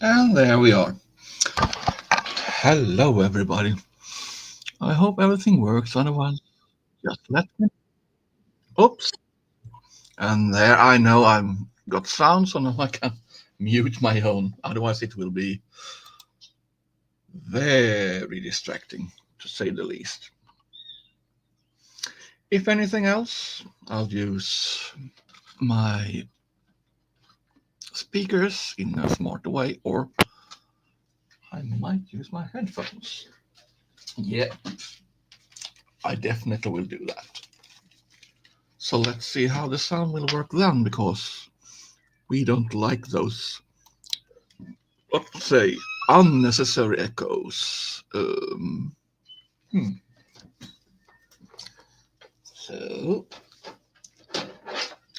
And there we are. Hello, everybody. I hope everything works. Otherwise, just let me. Oops. And there I know I've got sound, so now I can mute my own. Otherwise, it will be very distracting, to say the least. If anything else, I'll use my speakers in a smart way, or I might use my headphones. Yeah, I definitely will do that. So let's see how the sound will work then, because we don't like those, let's say, unnecessary echoes. Hmm. So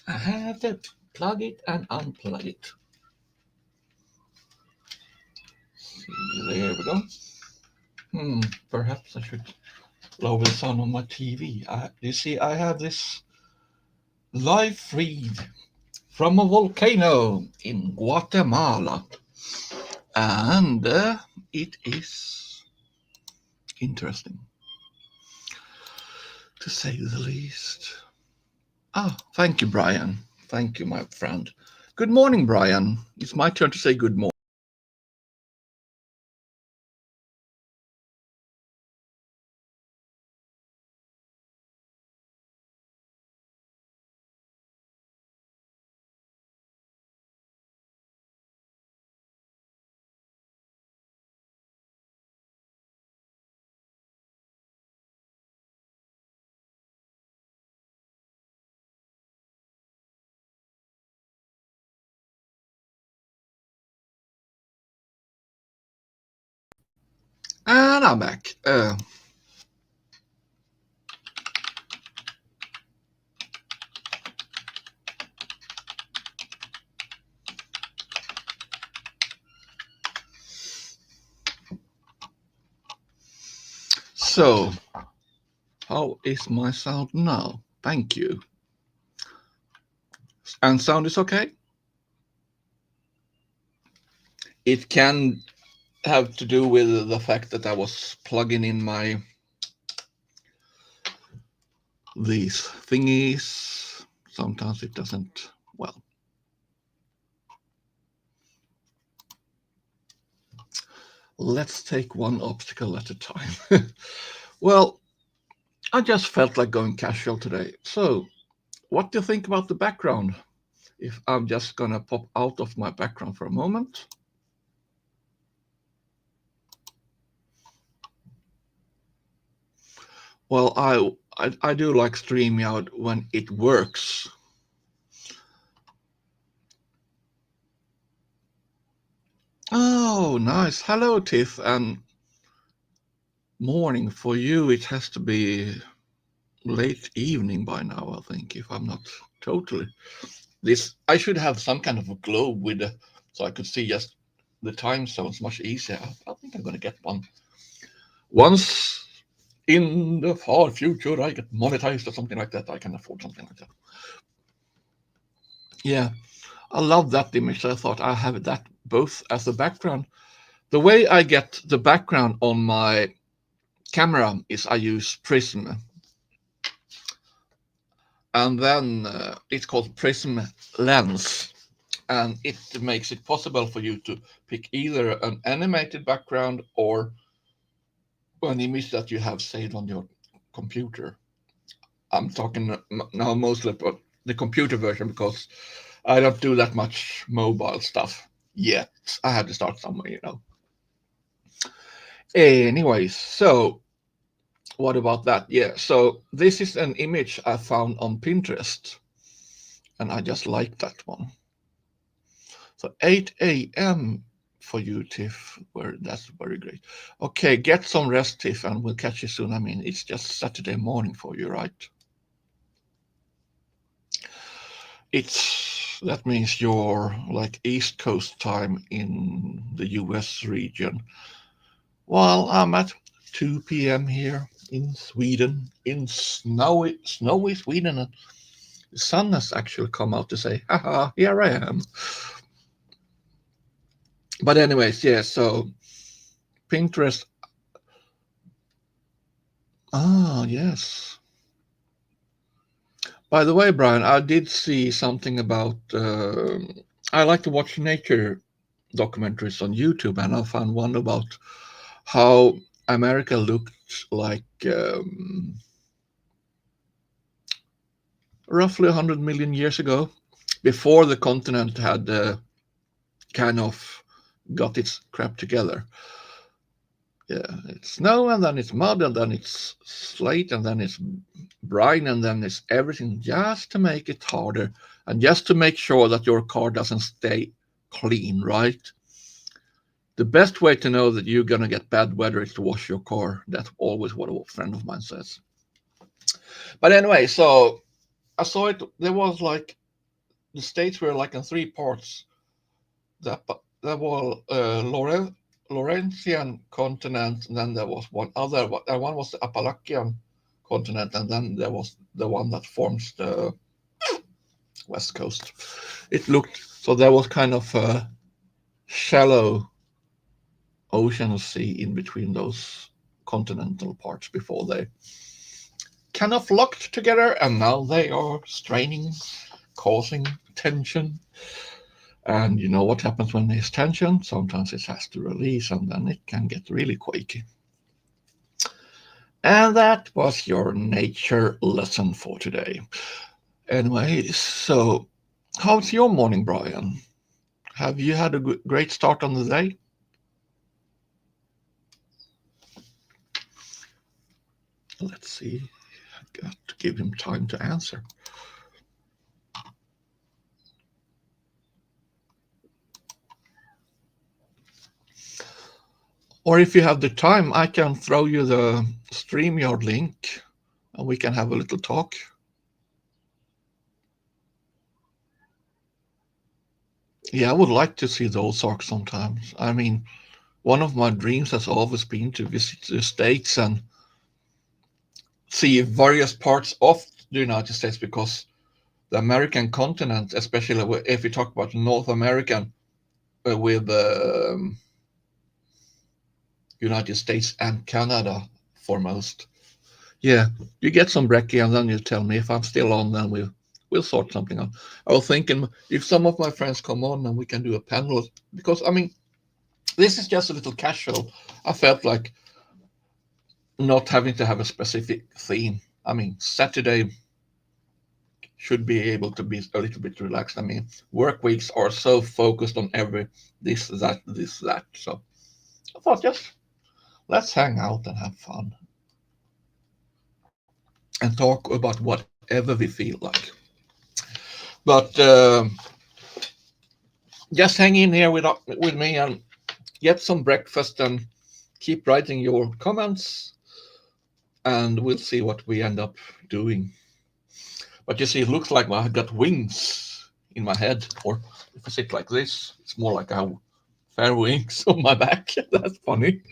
I have to plug it and unplug it. There we go. Perhaps I should lower the sound on my TV. You see, I have this live feed from a volcano in Guatemala, and it is interesting, to say the least. Ah, thank you, Brian. Thank you, my friend. Good morning, Brian. It's my turn to say good morning. And I'm back. So, how is my sound now? Thank you. And sound is okay? It can have to do with the fact that I was plugging in my these thingies. Sometimes it doesn't. Well, let's take one obstacle at a time. Well, I just felt like going casual today. So, what do you think about the background? If I'm just gonna pop out of my background for a moment. Well, I do like StreamYard when it works. Oh, nice. Hello, Tiff. And morning for you, it has to be late evening by now, I think, if I'm not totally. This I should have some kind of a globe with so I could see just the time zones much easier. I think I'm gonna get one. Once in the far future I get monetized or something like that, I can afford something like that. Yeah, I love that image. I thought I have that both as a background. The way I get the background on my camera is I use Prism, and then it's called Prism Lens, and it makes it possible for you to pick either an animated background or an image that you have saved on your computer. I'm talking now mostly about the computer version because I don't do that much mobile stuff yet. I have to start somewhere. Anyways, so what about that? Yeah, so this is an image I found on Pinterest, and I just like that one. So 8 a.m. for you, Tiff. That's very great. Okay, get some rest, Tiff, and we'll catch you soon. I mean, it's just Saturday morning for you, right? It's that means you're like East Coast time in the US region. While I'm at 2 p.m. here in Sweden, in snowy Sweden, and the sun has actually come out to say, haha, here I am. But anyways, yeah. So Pinterest. Ah, yes. By the way, Brian, I did see something about. I like to watch nature documentaries on YouTube, and I found one about how America looked like roughly 100 million years ago, before the continent had kind of got its crap together. Yeah, it's snow, and then it's mud, and then it's slate, and then it's brine, and then it's everything just to make it harder and just to make sure that your car doesn't stay clean, right? The best way to know that you're going to get bad weather is to wash your car. That's always what a friend of mine says. But anyway, so I saw it. There was like the states were like in three parts. There was Laurentian continent, and then there was one other. One was the Appalachian continent, and then there was the one that forms the west coast. It looked so there was kind of a shallow ocean or sea in between those continental parts before they kind of locked together, and now they are straining, causing tension. And you know what happens when there's tension? Sometimes it has to release, and then it can get really quaky. And that was your nature lesson for today. Anyway, so how's your morning, Brian? Have you had a great start on the day? Let's see. I got to give him time to answer. Or if you have the time, I can throw you the StreamYard link and we can have a little talk. Yeah, I would like to see the Ozarks sometimes. I mean, one of my dreams has always been to visit the States and see various parts of the United States, because the American continent, especially if we talk about North American, with United States and Canada foremost. Yeah, you get some brekkie and then you tell me if I'm still on. Then we'll sort something out. I was thinking if some of my friends come on and we can do a panel, because I mean this is just a little casual. I felt like not having to have a specific theme. I mean Saturday should be able to be a little bit relaxed. I mean work weeks are so focused on every this that. So I thought just let's hang out and have fun and talk about whatever we feel like. But just hang in here with me and get some breakfast and keep writing your comments, and we'll see what we end up doing. But you see, it looks like I've got wings in my head, or if I sit like this, it's more like I have fair wings on my back. That's funny.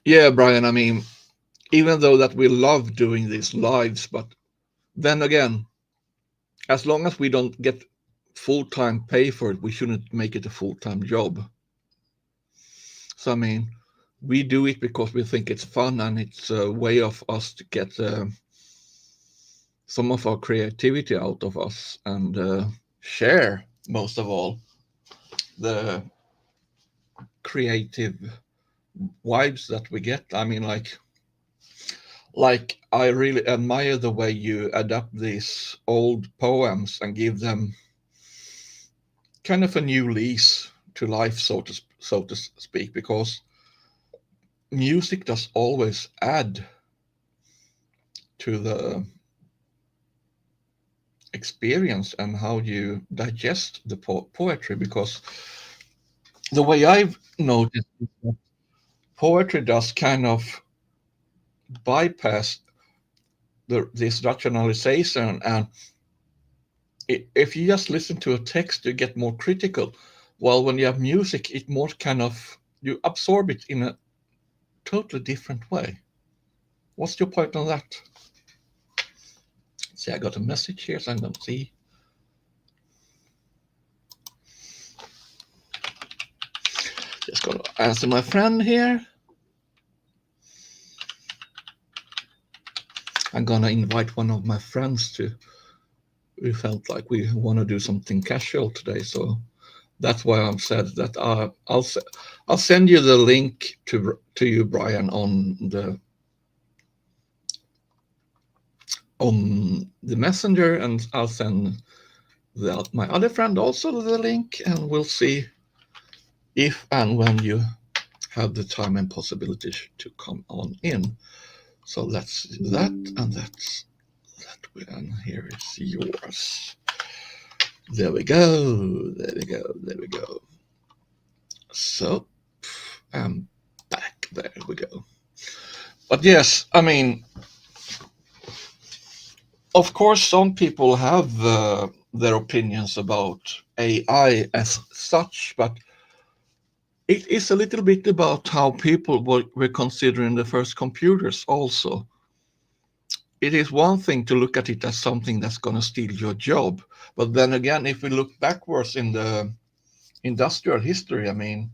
Yeah, Brian, I mean, even though that we love doing these lives, but then again, as long as we don't get full-time pay for it, we shouldn't make it a full-time job. So I mean, we do it because we think it's fun and it's a way of us to get some of our creativity out of us and share, most of all, the creative vibes that we get. I mean, like I really admire the way you adapt these old poems and give them kind of a new lease to life, so to speak, because music does always add to the experience and how you digest the poetry. Because the way I've noticed is that poetry does kind of bypass this rationalization, and if you just listen to a text you get more critical, while when you have music it more kind of you absorb it in a totally different way. What's your point on that? See, I got a message here, so I'm going to see. answer my friend here. I'm gonna invite one of my friends to. We felt like we want to do something casual today, so that's why I've said that I'll send you the link to you, Brian, on the messenger, and I'll send my other friend also the link, and we'll see if and when you have the time and possibility to come on in. So let's do that, and that's that. And here is yours. There we go. There we go. There we go. So I'm back. There we go. But yes, I mean, of course, some people have their opinions about AI as such, but it is a little bit about how people were considering the first computers also. It is one thing to look at it as something that's going to steal your job. But then again, if we look backwards in the industrial history, I mean,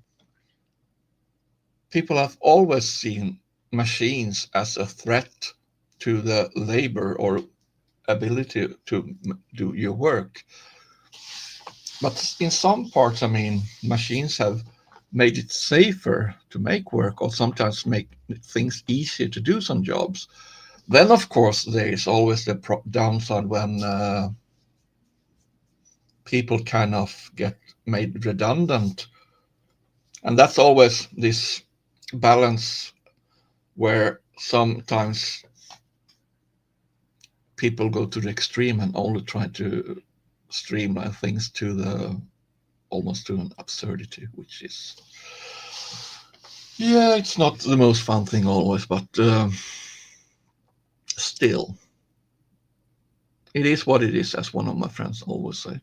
people have always seen machines as a threat to the labor or ability to do your work. But in some parts, I mean, machines have made it safer to make work or sometimes make things easier to do some jobs. Then, of course, there is always the downside when people kind of get made redundant. And that's always this balance where sometimes people go to the extreme and only try to streamline things to the almost to an absurdity, which is, yeah, it's not the most fun thing always, but still, it is what it is, as one of my friends always say.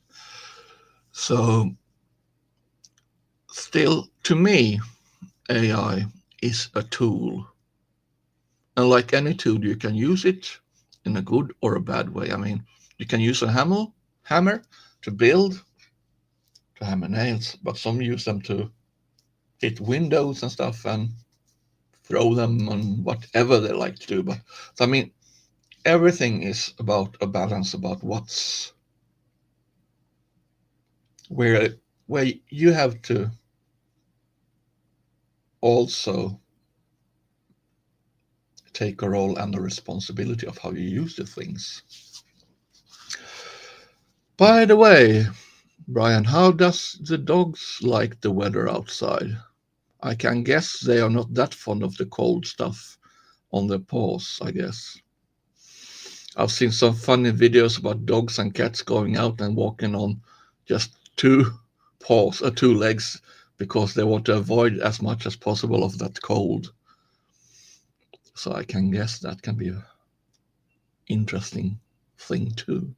So, still, to me, AI is a tool. And like any tool, you can use it in a good or a bad way. I mean, you can use a hammer to build, to hammer nails, but some use them to hit windows and stuff and throw them on whatever they like to do. But so, I mean, everything is about a balance about what's where you have to also take a role and the responsibility of how you use the things. By the way, Brian, how does the dogs like the weather outside? I can guess they are not that fond of the cold stuff on their paws, I guess. I've seen some funny videos about dogs and cats going out and walking on just two paws or two legs because they want to avoid as much as possible of that cold. So I can guess that can be an interesting thing too.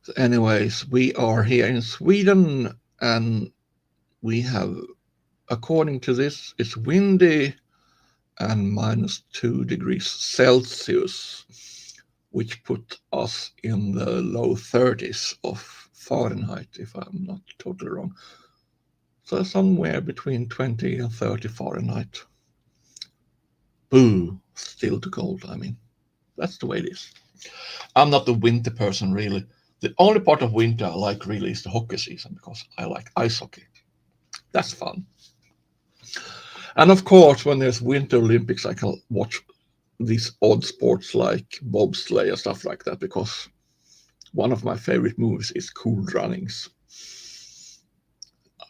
So anyways, we are here in Sweden and we have, according to this, it's windy and -2 degrees Celsius, which put us in the low 30s of Fahrenheit, if I'm not totally wrong. So somewhere between 20 and 30 Fahrenheit. Boo, still too cold. I mean, that's the way it is. I'm not a winter person, really. The only part of winter I like really is the hockey season because I like ice hockey. That's fun. And of course, when there's Winter Olympics, I can watch these odd sports like bobsleigh and stuff like that because one of my favorite movies is Cool Runnings.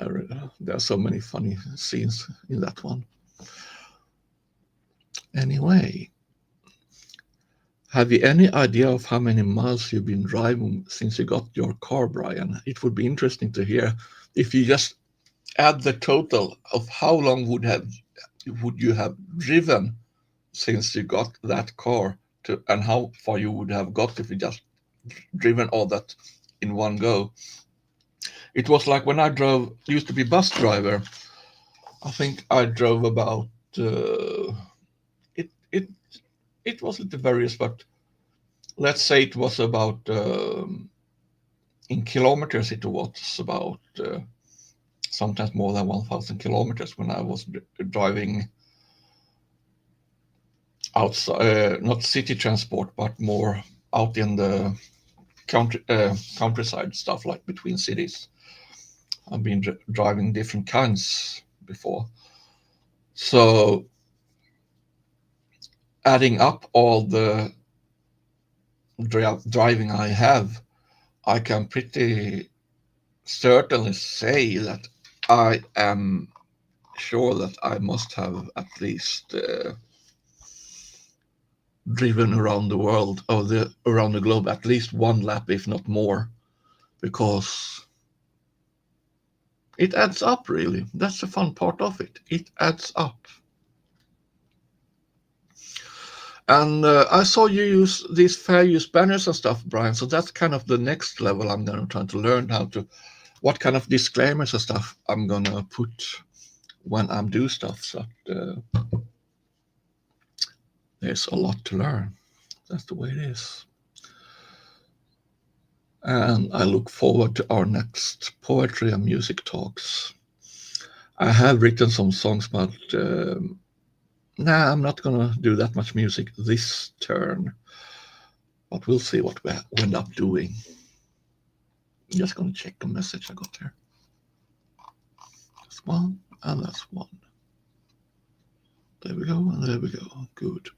There are so many funny scenes in that one. Anyway, have you any idea of how many miles you've been driving since you got your car, Brian? It would be interesting to hear if you just add the total of how long would you have driven since you got that car to, and how far you would have got if you just driven all that in one go. It was like when I used to be bus driver. I think I drove about it it it wasn't the various, but let's say it was about in kilometers. It was about sometimes more than 1,000 kilometers when I was driving outside, not city transport, but more out in the countryside stuff, like between cities. I've been driving different kinds before. So adding up all the driving I have, I can pretty certainly say that I am sure that I must have at least driven around the world or around the globe at least one lap, if not more, because it adds up. Really, that's the fun part of it. It adds up. And I saw you use these fair use banners and stuff, Brian. So that's kind of the next level. I'm gonna try to learn what kind of disclaimers and stuff I'm gonna put when I'm do stuff. So there's a lot to learn. That's the way it is. And I look forward to our next poetry and music talks. I have written some songs, but I'm not gonna do that much music this turn. But we'll see what we end up doing. I'm just gonna check the message I got here. That's one, and that's one. There we go, and there we go. Good.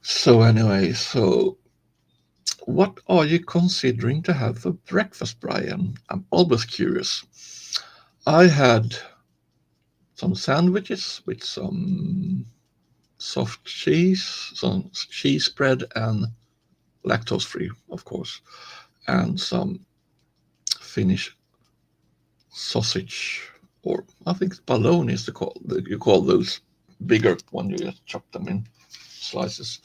So anyway, what are you considering to have for breakfast, Brian? I'm always curious. I had some sandwiches with some soft cheese, some cheese spread, and lactose free, of course, and some Finnish sausage, or I think bologna is you call those bigger when you just chop them in slices.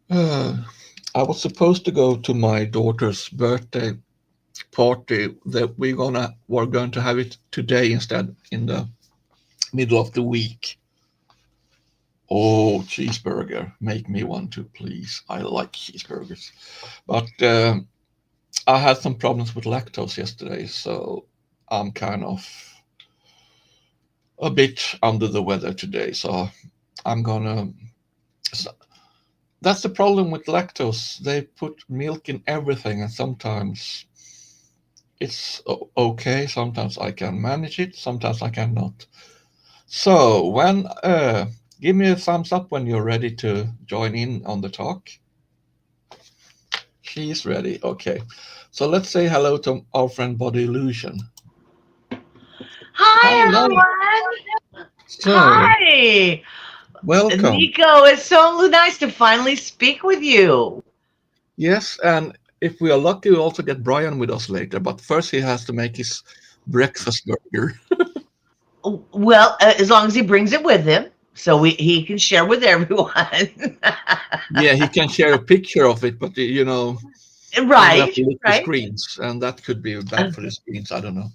I was supposed to go to my daughter's birthday party that we're going to have it today instead in the middle of the week. Oh, cheeseburger. Make me one too, please. I like cheeseburgers. But I had some problems with lactose yesterday, so I'm kind of a bit under the weather today. So I'm gonna. That's the problem with lactose. They put milk in everything, and sometimes it's okay. Sometimes I can manage it. Sometimes I cannot. So give me a thumbs up when you're ready to join in on the talk. She's ready. Okay. So let's say hello to our friend Body Illusion. Hi, Hello. everyone. So Hi, welcome. Nico. It's so nice to finally speak with you. Yes, and if we are lucky, we'll also get Brian with us later. But first, he has to make his breakfast burger. Well, as long as he brings it with him, so he can share with everyone. Yeah, he can share a picture of it, but then we have Right, to look the right. screens, and that could be bad for the screens. I don't know.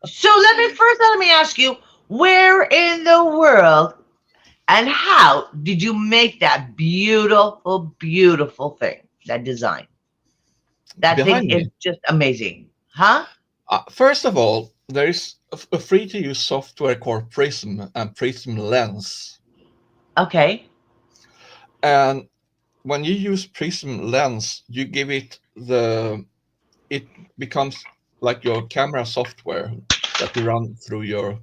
So let me ask you, where in the world and how did you make that beautiful, beautiful thing? That design. That thing Behind is me, just amazing, huh? first of all, there is a free-to-use software called Prism and Prism Lens, Okay, and when you use Prism Lens, you give it becomes like your camera software that you run through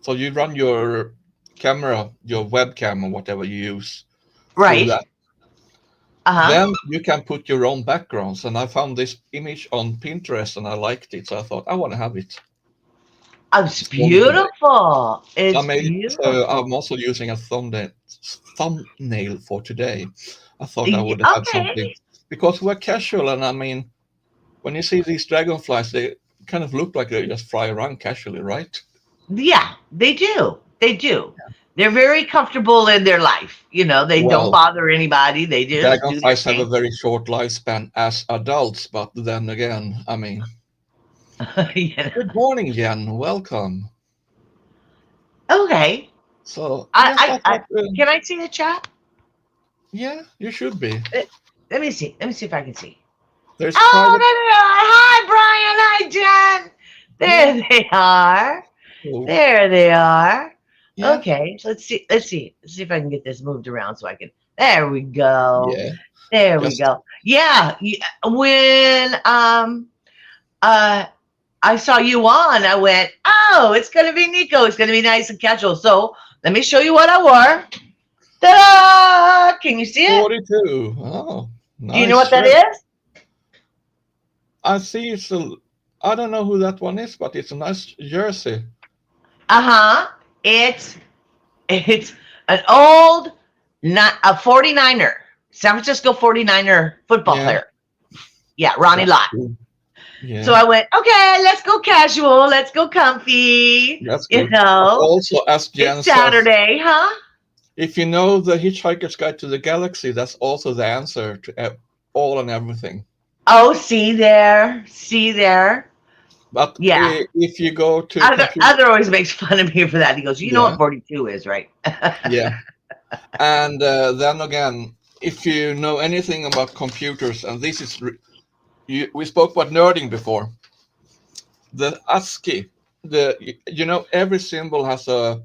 so you run your camera, your webcam or whatever you use through right. that. Uh huh. Then you can put your own backgrounds. And I found this image on Pinterest and I liked it. So I thought I want to have it Oh, it's installed today. beautiful. So I It's made it. beautiful. I'm also using a thumbnail for today. I thought I would have something Okay. because we're casual. And I mean, when you see these dragonflies, they kind of look like they just fly around casually, right? Yeah, they do. They do. They're very comfortable in their life. They don't Well, bother anybody. They just do their dragonflies have a thing. very short lifespan as adults, but then again, I mean, You know. good morning, Jen. Welcome. Okay. So, yes, I I thought, can I see the chat? yeah, you should be. Uh, Let me see. Let me see if I can see. There's Oh, private. there they are. Hi, Brian. Hi, Jen. Yeah. There they are. Oh, There they are. yeah. Okay, so let's see. Let's see if I can get this moved around so I can. There we go. Yeah. There we Just go. Yeah. When uh I saw you on, I went, oh, it's gonna be Nico. It's gonna be nice and casual. So let me show you what I wore. Ta-da! Can you see it? 42. Oh, Do you know nice what that shirt. is? I see it's a. I don't know who that one is, but it's a nice jersey. Uh-huh. It's an old not a 49er. San Francisco 49er football Yeah, player. Yeah, Ronnie that's Lott. cool. So Yeah, I went, okay, let's go casual, let's go comfy. that's You good. But know, also, as Jen it's says, Saturday, huh? if you know the Hitchhiker's Guide to the Galaxy, that's also the answer to all and everything. Oh, see there, see there. But Yeah. if you go to Other always makes fun of me for that. He goes, you know yeah, what 42 is, right? yeah, and then again, if you know anything about computers, and this is we spoke about nerding before. The ASCII, every symbol has a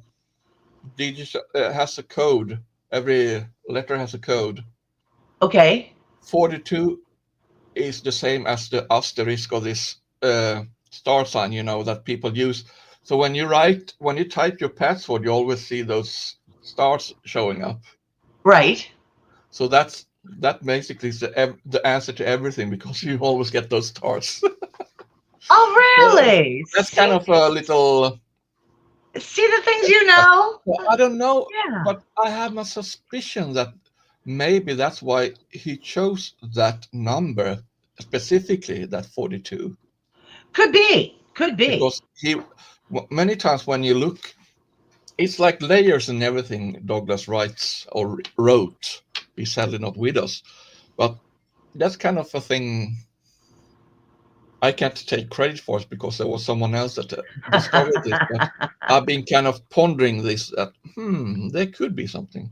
digital has a code. Every letter has a code. Okay. 42 is the same as the asterisk or this star sign, that people use. So when you type your password, you always see those stars showing up. Right. So that basically is the answer to everything because you always get those stars. Oh, really? That's kind of a little. See the things you know? Well, I don't know, Yeah. but I have my suspicion that maybe that's why he chose that number specifically, that 42, Could be. Could be. because many times when you look, it's like layers and everything. Douglas writes or wrote. He's sadly not with us, but that's kind of a thing I can't take credit for it because there was someone else that discovered this. But I've been kind of pondering this that there could be something.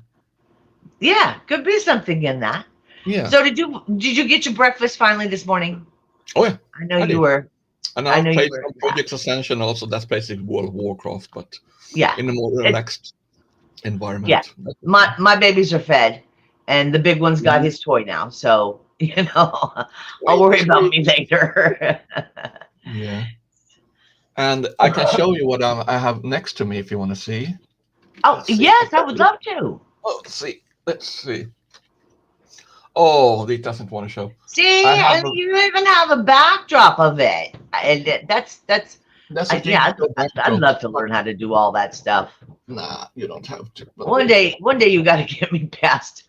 Yeah, could be something in that. Yeah. So did you get your breakfast finally this morning? Oh yeah, I know I you did. were. And I I've know you played were. some Project Ascension also. That's basically World of Warcraft, but Yeah. in a more It's relaxed yeah. environment. My babies are fed, and the big one's got Mhm. his toy now. So I'll Sweet, worry about sweet. me later. Yeah. And I can show you what I have next to me if you want to see. Oh Let's see. yes, I would love to. Oh, let's see. Let's see. Oh, it doesn't want to show. See, I have and you even have a backdrop of it, and that's that's a yeah. digital I'd backdrop. love to learn how to do all that stuff. Nah, you don't have to. But One day you got to get me past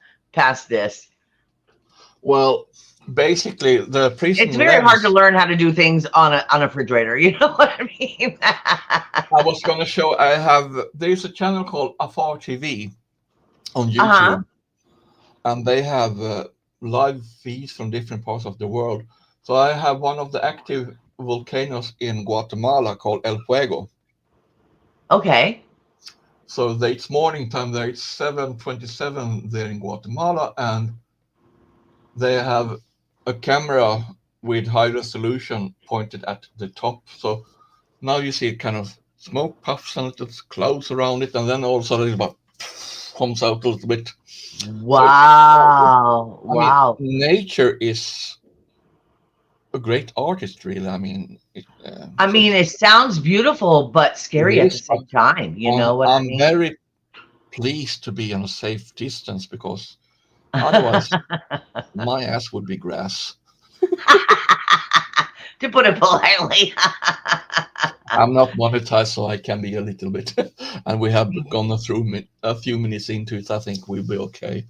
this. well, basically, the It's prism very hard to lens. learn how to do things on a refrigerator. You know what I mean? I was going to show. There's a channel called Afar TV on Uh-huh. YouTube, and they have live feeds from different parts of the world. So I have one of the active volcanoes in Guatemala called El Fuego. Okay. So it's morning time there. It's 7:27 there in Guatemala, and they have a camera with high resolution pointed at the top. So now you see kind of smoke puffs and little clouds around it, and then all of a sudden it about comes out a little bit. So Wow. I mean, Wow. nature is a great artist, really. I mean, I so mean, it sounds beautiful, but it scary at the is. same time. You know what I I'm mean? very pleased to be on a safe distance because otherwise my ass would be grass. To put it politely. I'm not monetized, so I can be a little bit. And we have gone through a few minutes into it. I think we'll be okay.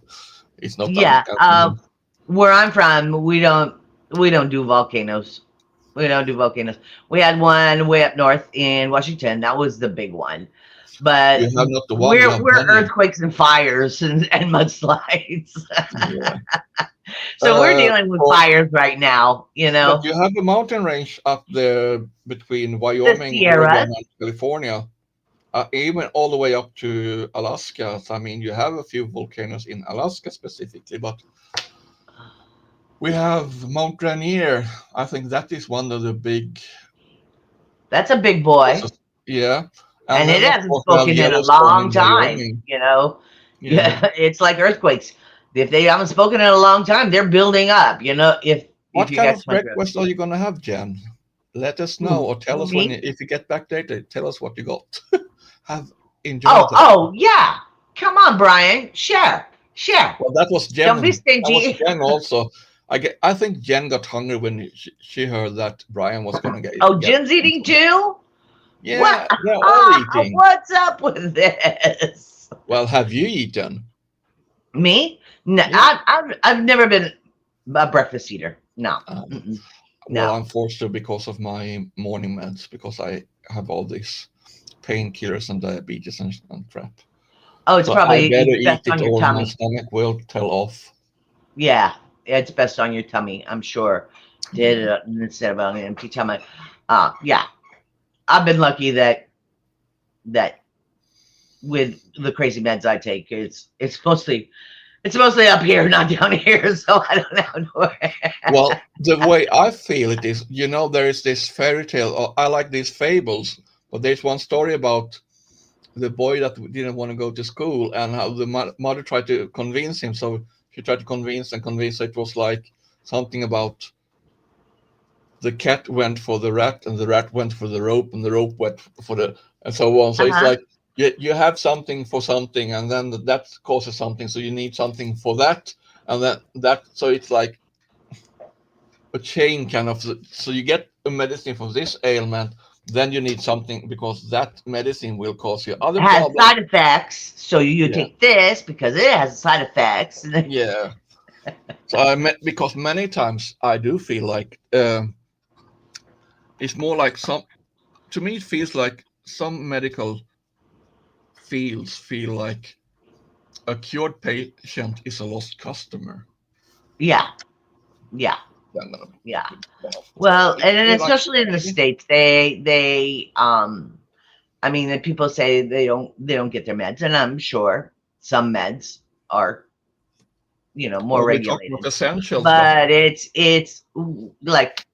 It's not Yeah. uncomfortable. Where I'm from, we don't do volcanoes. We don't do volcanoes. We had one way up north in Washington. That was the big one. You But have not the one, you we're have we're many. earthquakes and fires and mudslides. Yeah. So we're dealing with So, fires right now, but you have a mountain range up there between the Wyoming, Oregon, Sierras. and California, even all the way up to Alaska. So, I mean, you have a few volcanoes in Alaska specifically, but We have Mount Rainier. I think that is one of the big That's a big boy. causes. Yeah. And And it then, of hasn't course, we have spoken in a Yellowstone long in time, Wyoming. you know. Yeah. Yeah, it's like earthquakes. If they haven't spoken in a long time, they're building up, you know, if What you kind catch of my drift. breakfast are you going to have, Jen? Let us know or tell Who, us when me? if you get back later. Tell us what you got. Have enjoyed Oh, that. oh, yeah. Come on, Brian. Share. Share. Well, that was Don't be Jen. That was stingy. Jen also. I think Jen got hungry when she heard that Brian was going to Oh, get Jen's eating something. too? What? Yeah, they're all eating. What's up with this? Well, have you eaten? Me? No, Yeah. I've never been a breakfast eater. No. Um, Mm-mm. well, No. I'm forced to because of my morning meds because I have all these painkillers and diabetes and crap. Oh, it's So I better probably eat best it on your or my tummy. stomach will tell off. Yeah, it's best on your tummy, I'm sure. Did Yeah. it instead of on an empty tummy. Yeah, I've been lucky that with the crazy meds I take, it's mostly up here, not down here. So I don't know. Well, the way I feel it is, there is this fairy tale. I like these fables, but there's one story about the boy that didn't want to go to school and how the mother tried to convince him. So she tried to convince and convince. It was like something about the cat went for the rat and the rat went for the rope and the rope went for the and so on. So it's Uh-huh. like you have something for something and then that causes something. So you need something for that and then that. So it's like a chain kind of. So you get a medicine for this ailment, then you need something because that medicine will cause you other Has problems. side effects, so you Yeah, take this because it has side effects. yeah. So I met because many times I do feel like it's more like some. To me, it feels like some medical fields feel like a cured patient is a lost customer. Yeah, yeah, Yeah, I'm gonna yeah. put that off. Well, and then You like especially in the maybe? states, they I mean, the people say they don't get their meds, and I'm sure some meds are more Well, we talked about regulated, essential stuff. but it's like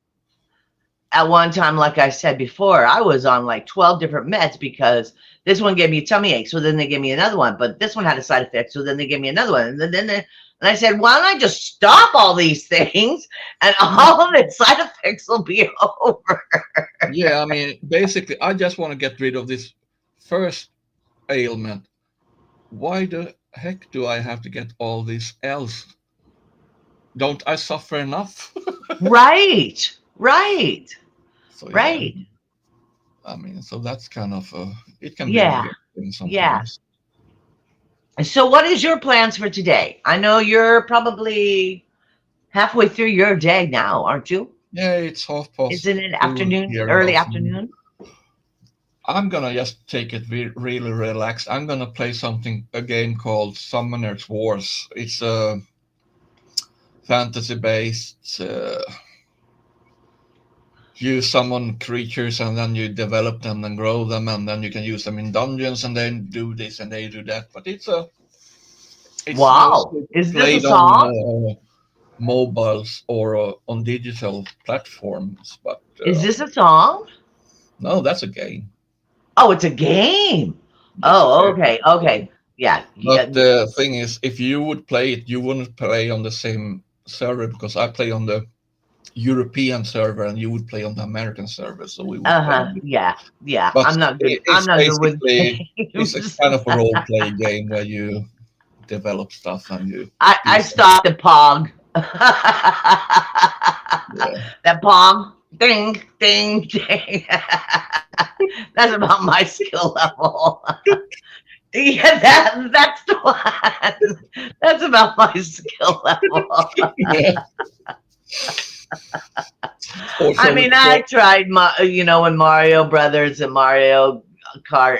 at one time, like I said before, I was on like 12 different meds because this one gave me a tummy ache, so then they gave me another one, but this one had a side effect, so then they gave me another one, and I said, why don't I just stop all these things and Yeah, all of its side effects will be over? yeah. I mean, basically, I just want to get rid of this first ailment. Why the heck do I have to get all this else? Don't I suffer enough? Right, right, So yeah, right. I mean, so that's kind of it can be Yeah, exhausting yeah. sometimes. So, what is your plans for today? I know you're probably halfway through your day now, aren't you? Yeah, it's half past Isn't it two afternoon, here in early Oslo. afternoon? I'm gonna just take it really relaxed. I'm gonna play a game called Summoner's Wars. It's a fantasy based. You summon creatures and then you develop them and grow them, and then you can use them in dungeons and then do this and they do that. But it's Wow. mostly Is this a played on song? mobiles or on digital platforms. But Is this a song? no, that's a game. Oh, it's a game. That's a Oh, fair. okay, okay. Yeah, yeah. But the thing is, if you would play it, you wouldn't play on the same server because I play on the European server and you would play on the American server, so we would play Uh-huh. on it. Yeah, yeah. But I'm not good. I'm it's not good with basically it's a games. kind of a role play game where you develop stuff and you I use. stopped at Pog. Yeah. That Pog. Ding, ding, ding. That's about my skill level. Yeah, that's the one. That's about my skill level. Yeah. Or I shall we mean, I call? tried, when Mario Brothers and Mario Kart,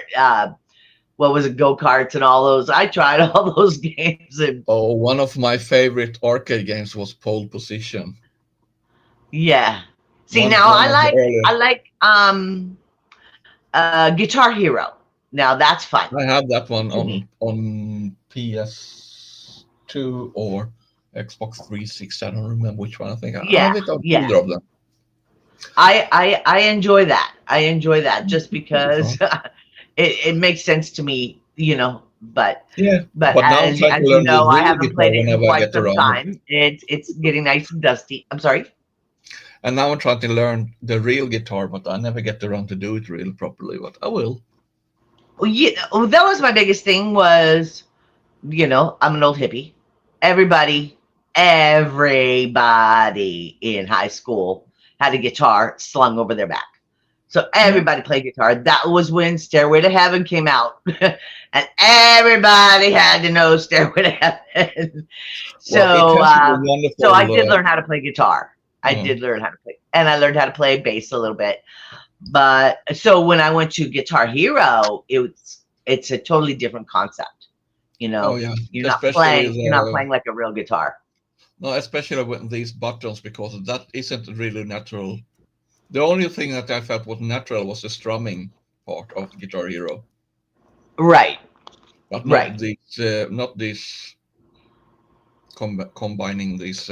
what was it, Go Karts and all those. I tried all those games, and Oh, one of my favorite arcade games was Pole Position. yeah. See, One now one I of the like earlier. I like Guitar Hero. Now that's fun I have that one to me. on PS2 or Xbox 360. I don't remember which one. I think I Yeah, have it on yeah. either of them. I enjoy that. I enjoy that just Pretty because fun. it makes sense to me, Yeah, But but now I'm trying to as you learn the know, I real haven't played guitar it in whenever I quite get some around. time. It's getting nice and dusty. I'm sorry. And now I'm trying to learn the real guitar, but I never get around to do it really properly. But I will. Well, yeah, well, that was my biggest thing was, I'm an old hippie. Everybody, everybody in high school had a guitar slung over their back. So Yeah. everybody played guitar. That was when Stairway to Heaven came out. And everybody had to know Stairway to Heaven. Well, it So has a so I did wonderful. learn how to play guitar. I Uh, did learn how to play, and I learned how to play bass a little bit. But so when I went to Guitar Hero, it's a totally different concept. oh yeah, You're not playing like a real guitar. no, especially with these buttons because that isn't really natural. The only thing that I felt was natural was the strumming part of Guitar Hero, Right, but right. not these combining these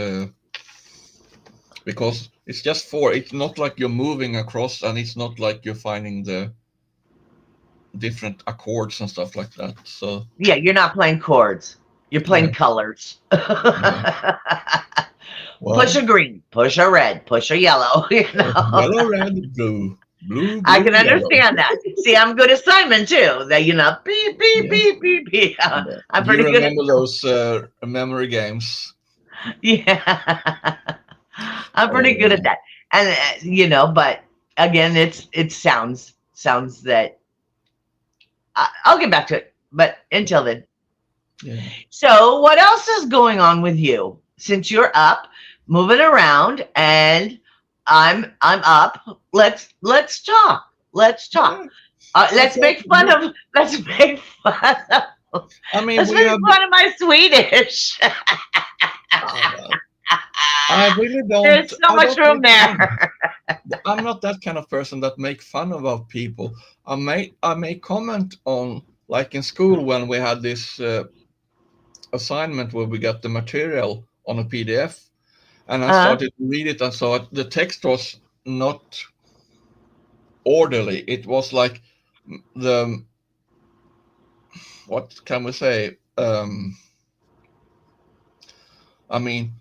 because it's just four. It's not like you're moving across, and it's not like you're finding the different accords and stuff like that. So Yeah, you're not playing chords. You're yeah, playing colors. yeah. Push Well, a green, push a red, push a yellow. yellow, red, blue, blue, I blue, can yellow. understand that. See, I'm good at Simon too. That beep beep Yeah. beep beep beep. I'm Do you pretty good at remember those memory games? yeah. I'm pretty good at Oh, that. And but again, it sounds that I'll get back to it. But until then, yeah. so what else is going on with you since you're up, moving around, and I'm up? Let's talk. Let's talk. Yeah. I thought Let's make fun of I mean, let's we make have. fun of my Swedish. Uh, I really don't. There's so I much don't room make fun. there. I'm not that kind of person that make fun about people. I may comment on like in school when we had this assignment where we got the material on a PDF, and I Uh-huh. started to read it and saw the text was not orderly. It was like the what can we say? I mean,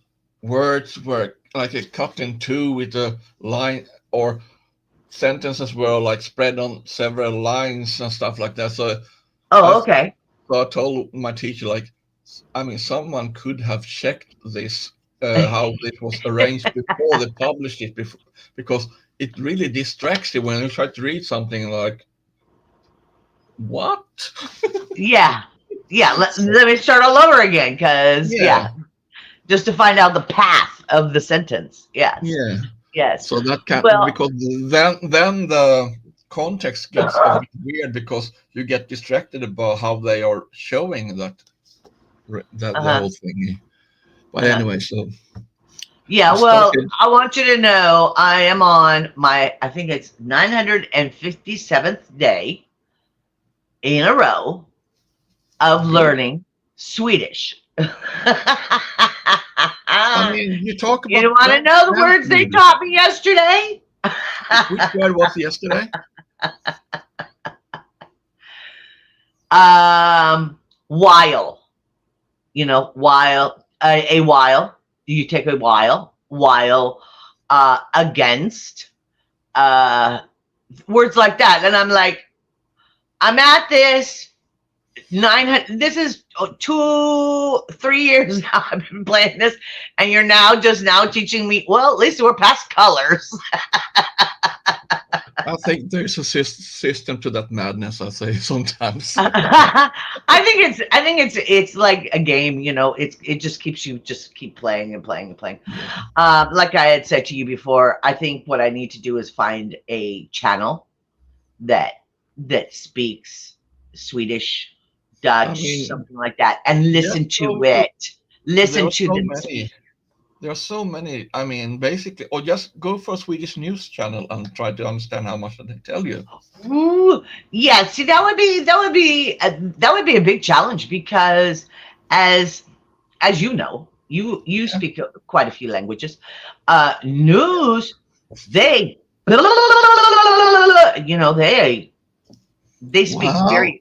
words were like a cut in two with a line, or sentences were like spread on several lines and stuff like that. I, Oh, so okay. I told my teacher, like, I mean, someone could have checked this, how it was arranged before they published it, before, because it really distracts you when you try to read something like, what? Yeah. Yeah. So, Let me start all over again because, yeah, yeah, just to find out the path of the sentence. Yes. yeah. Yes. So that can Well, because then the context gets a bit weird because you get distracted about how they are showing that the uh-huh. whole thing. But Uh-huh. anyway, so Yeah. I Well, started. I want you to know I am on I think it's 957th day in a row of Good. learning Swedish. You I mean, you talk about want to know the that words they Swedish. taught me yesterday? Which word was yesterday? While, while, a while, you take a while, against, uh, words like that. And I'm like, I'm at this 900, this is 3 years now I've been playing this, and you're just now teaching me, well, at least we're past colors. I think there's a system to that madness. I say sometimes. I think it's like a game, it just keeps you just keep playing and playing and playing. Yeah. Like I had said to you before, I think what I need to do is find a channel that speaks Swedish, I Dutch, mean, something like that, and there's listen so to many. it. There Listen are to so them many. speak. There are so many. I mean, basically, or just go for a Swedish news channel and try to understand how much they tell you. Ooh, yeah. See, that would be a big challenge because, as as you know. You speak quite a few languages. News, they, they speak Wow. very.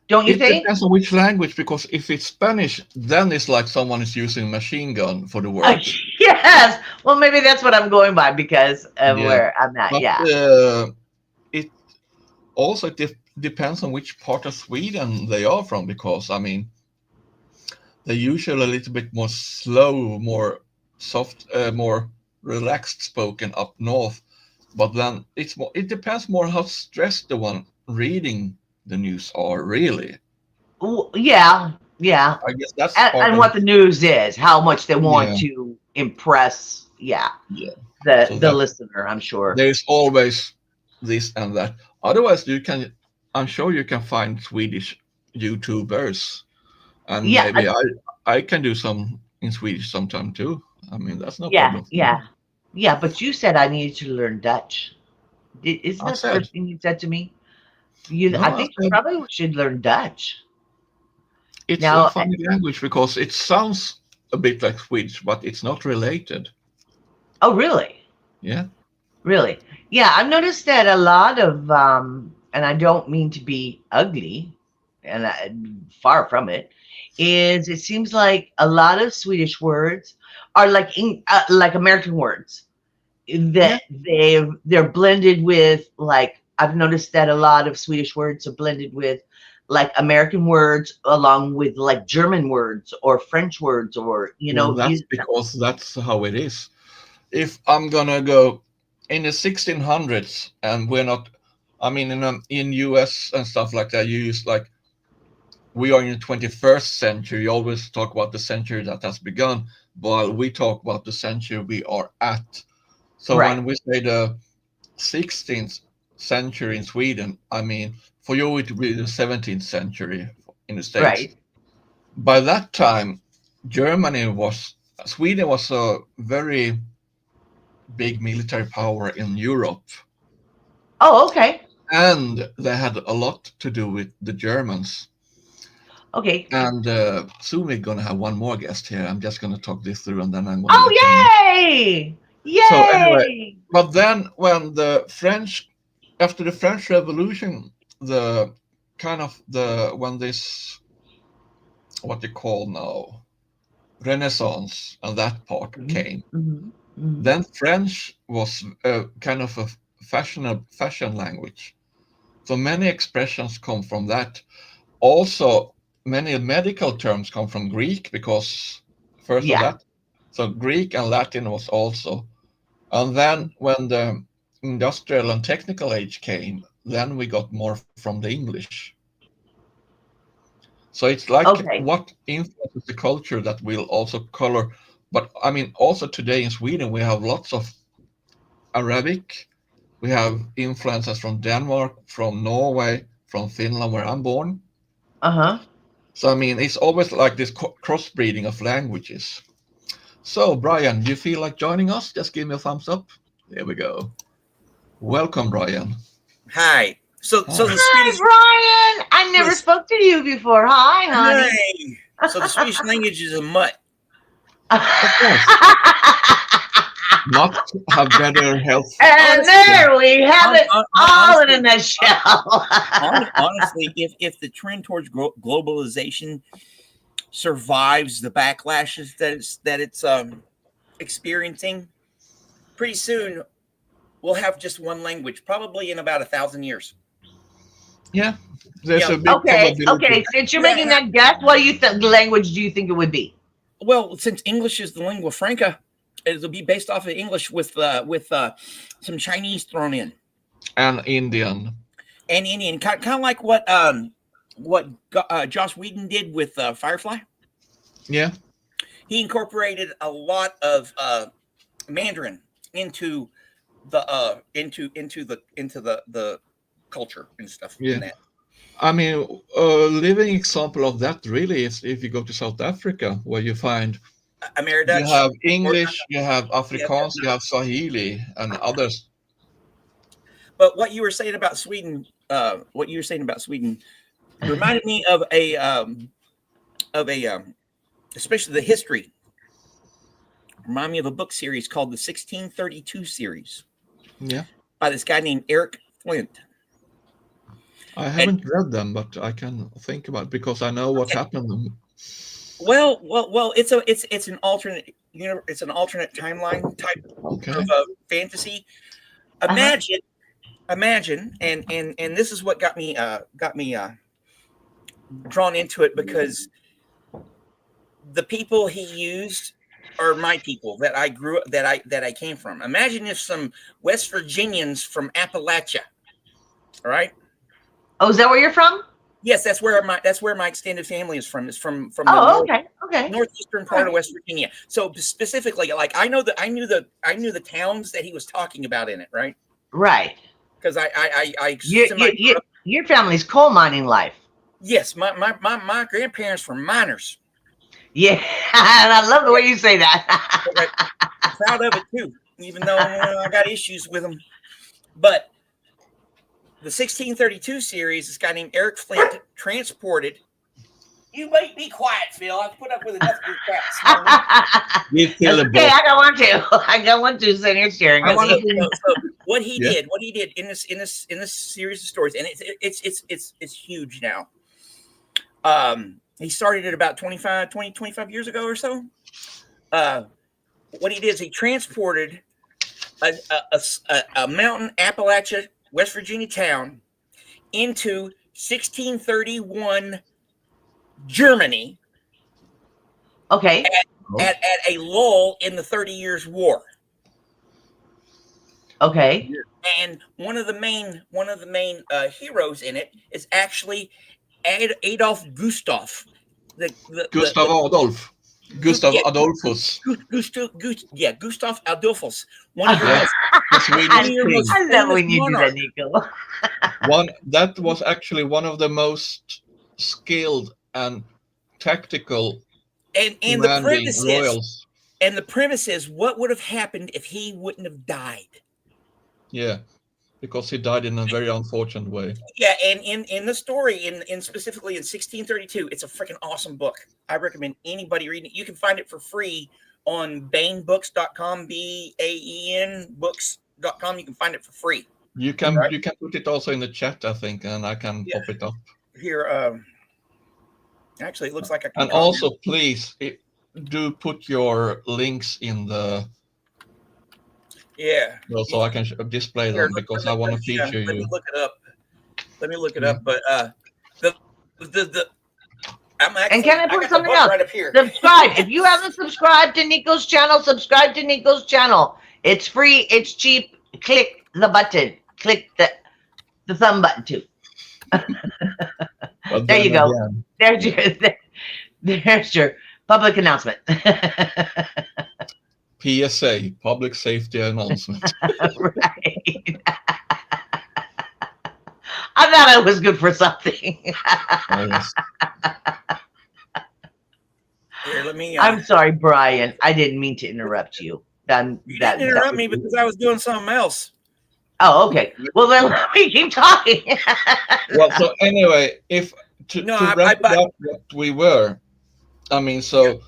Don't you It think? depends on which language, because if it's Spanish, then it's like someone is using machine gun for the words. Yes. Well, maybe that's what I'm going by because of Yeah. where I'm at. But Yeah. it also depends on which part of Sweden they are from, because I mean, they're usually a little bit more slow, more soft, more relaxed spoken up north. But then it depends more how stressed the one reading the news are, really. Yeah. Yeah. I guess that's part And of what it. the news is, how much they want Yeah, to impress. Yeah. yeah. The So the that listener, I'm sure. there's always this and that. Otherwise, I'm sure you can find Swedish YouTubers, and Yeah. maybe I can do some in Swedish sometime too. I mean, that's no Yeah. problem for me. Yeah. Yeah. But you said I needed to learn Dutch. Isn't I that the said, first thing you said to me? I no, I think you said probably should learn Dutch. it's a Now, funny language because it sounds a bit like Swedish, but it's not related. oh, really? Yeah, Really? Yeah, I've noticed that a lot of, and I don't mean to be ugly, and far from it, is it seems like a lot of Swedish words are like American words yeah. that they're blended with, like I've noticed that a lot of Swedish words are blended with like American words along with like German words or French words or Well, that's you. because that's how it is. If I'm gonna go in the 1600s, and we're not, I mean, in US and stuff like that, you use like we are in the 21st century. You always talk about the century that has begun, while we talk about the century we are at. So Right, when we say the 16th century in Sweden, I mean, for you it would be the 17th century in the States. right. By that time, Sweden was a very big military power in Europe, Oh, okay. and they had a lot to do with the Germans. Okay. And soon we're gonna have one more guest here. I'm just gonna talk this through, and then I'm gonna let him. Oh, yay! So anyway, Yay! but then when after the French Revolution, the kind of the when this what they call now Renaissance and that part Mhm, came, mhm, mhm. then French was kind of a fashion language. So many expressions come from that. Also, many medical terms come from Greek because first of Yeah. that. So Greek and Latin was also. And then when the industrial and technical age came, then we got more from the English. So it's like Okay. what influences the culture that will also color. But I mean, also today in Sweden, we have lots of Arabic. We have influences from Denmark, from Norway, from Finland, where I'm born. Uh-huh. So I mean, it's always like this crossbreeding of languages. So Brian, do you feel like joining us? Just give me a thumbs up. There we go. Welcome, Brian. Hi. So Hi. the Hi, Swedish Brian. I so never the, spoke to you before. Hi, honey. hi. So the Swedish language is a mutt. Of course, not have better health. And Honestly, there we have it all in a honestly, nutshell. honestly, if the trend towards globalization survives the backlashes that it's experiencing, pretty soon we'll have just one language, probably in about 1,000 years. Yeah, there's Yeah. a big Okay, probability. okay. Since you're Yeah. making that guess, what do you think language do you think it would be? Well, since English is the lingua franca, it'll be based off of English with some Chinese thrown in And Indian. and Indian, kind of like what Joss Whedon did with Firefly. Yeah, He incorporated a lot of Mandarin into the culture and stuff yeah. in that. I mean, a living example of that really is if you go to South Africa, where you find you Ameridutch, have or English, you have yeah, Afrikaans, you have Swahili, and others. but what you were saying about Sweden, reminded me of a especially the history. remind me of a book series called the 1632 series. Yeah. By this guy named Eric Flint. I haven't read them, but I can think about it because I know what happened. Well, it's an alternate it's an alternate timeline type Okay. of fantasy. Imagine, and this is what got me drawn into it, because the people he used are my people that I grew up, that I came from. Imagine if some West Virginians from Appalachia, all right? Oh, is that where you're from? Yes, that's where my extended family is from. Is from Oh, the okay. northeastern part of West Virginia. So specifically, like I knew the towns that he was talking about in it, right? Right. Because Your family's coal mining life. Yes, my grandparents were miners. Yeah, and I love the way you say that. I'm proud of it too, even though I got issues with them. But the 1632 series, this guy named Eric Flint transported. You might be quiet, Phil. I've put up with enough of your crap. Okay, I got one too. So you're sharing. So what he did in this series of stories, and it's huge now. He started it about 25 years ago or so. What he did is he transported a mountain Appalachia, West Virginia town into 1631 Germany. Okay. At a lull in the 30 Years' War. Okay. And one of the main heroes in it is actually Adolf Gustav. Gustav Adolf. Gustav Adolphus. Gustav Adolphus. I love when you do that, Niko. That was actually one of the most skilled and tactical and the premise royals. And the premise is, what would have happened if he wouldn't have died? Yeah, because he died in a very unfortunate way. Yeah, and in the story, in specifically in 1632, it's a freaking awesome book. I recommend anybody reading it. You can find it for free on baenbooks.com, BAEN books.com. You can find it for free. You can put it also in the chat, I think, and I can pop it up. Here, actually, it looks like I can. And also, please do put your links in the. Yeah. So I can display them because I want to feature you. Let me look it up. But and can I put something else? Right up here. Subscribe. If you haven't subscribed to Niko's channel, subscribe to Niko's channel. It's free. It's cheap. Click the button. Click the thumb button too. There you go. Again. There's your public announcement. PSA, public safety announcement. Right. I thought I was good for something. Here, let me. I'm sorry, Brian. I didn't mean to interrupt you. You didn't interrupt me because I was doing something else. Oh, okay. Well, then let me keep talking. Well, so anyway, to wrap up what we were, I mean, so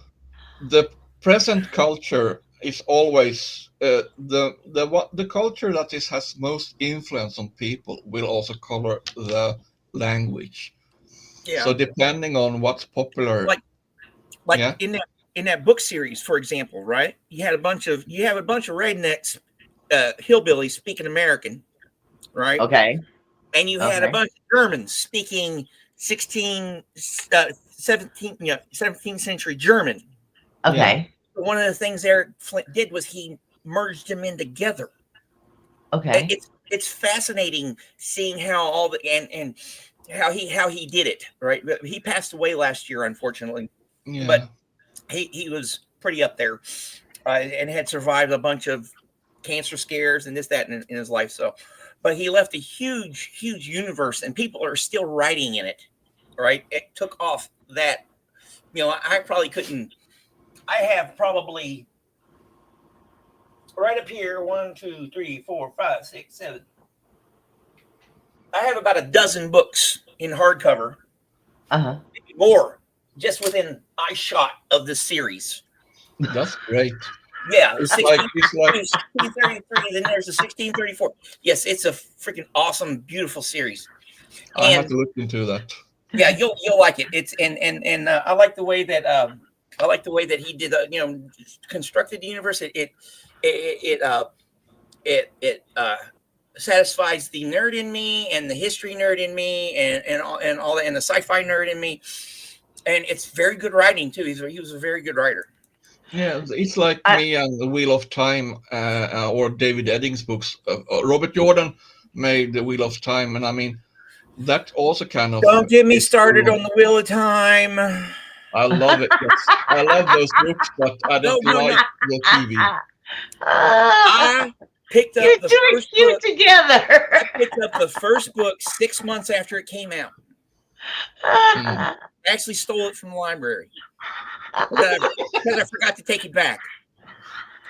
the present culture is always the culture that has most influence on people will also color the language. Yeah. So depending on what's popular, like in that book series, for example, right? You have a bunch of rednecks, hillbillies speaking American, right? Okay. And you had a bunch of Germans speaking 17th century German. Okay. One of the things Eric Flint did was he merged them in together. Okay. It's fascinating seeing how and how he did it, right? He passed away last year, unfortunately. Yeah. But he was pretty up there and had survived a bunch of cancer scares and this, that in his life. So, but he left a huge universe and people are still writing in it, right? It took off that, I probably couldn't. I have probably right up here 1, 2, 3, 4, 5, 6, 7. I have about a dozen books in hardcover. Maybe more, just within eye shot of this series. That's great. Yeah, It's like 1633. Then there's the 1634. Yes, it's a freaking awesome, beautiful series. I have And to look into that. yeah, you'll like it. It's and I like the way that he did constructed the universe. It satisfies the nerd in me and the history nerd in me and all that, and the sci-fi nerd in me. And it's very good writing too. He was a very good writer. Yeah, it's like me and the Wheel of Time or David Eddings' books. Robert Jordan made the Wheel of Time, and I mean that also kind of. Don't get me started on the Wheel of Time. I love it. Yes. I love those books, but I don't like the TV. I picked up the first book together. I picked up the first book 6 months after it came out. I actually stole it from the library because I forgot to take it back.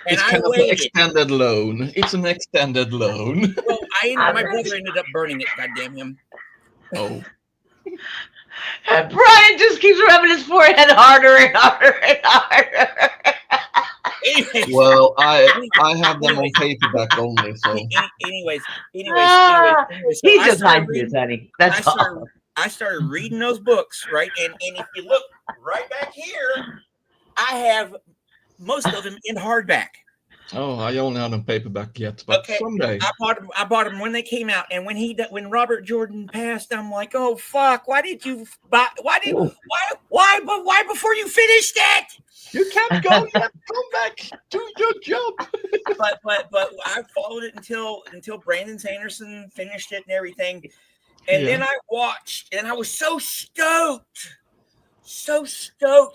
And it's kind of an extended loan. It's an extended loan. Well, my brother ended up burning it. Goddamn him! Oh. And Brian just keeps rubbing his forehead harder and harder and harder. Well, I have them on paperback only. So, anyways. He So just hides his, honey. That's all. I started reading those books, right? And if you look right back here, I have most of them in hardback. Oh, I only have them paperback yet, but someday. I bought them when they came out, and when Robert Jordan passed, I'm like, oh fuck! Why did you buy? Why before you finished it? You can't go yet. Come back. Do your job. but I followed it until Brandon Sanderson finished it and everything. And then I watched, and I was so stoked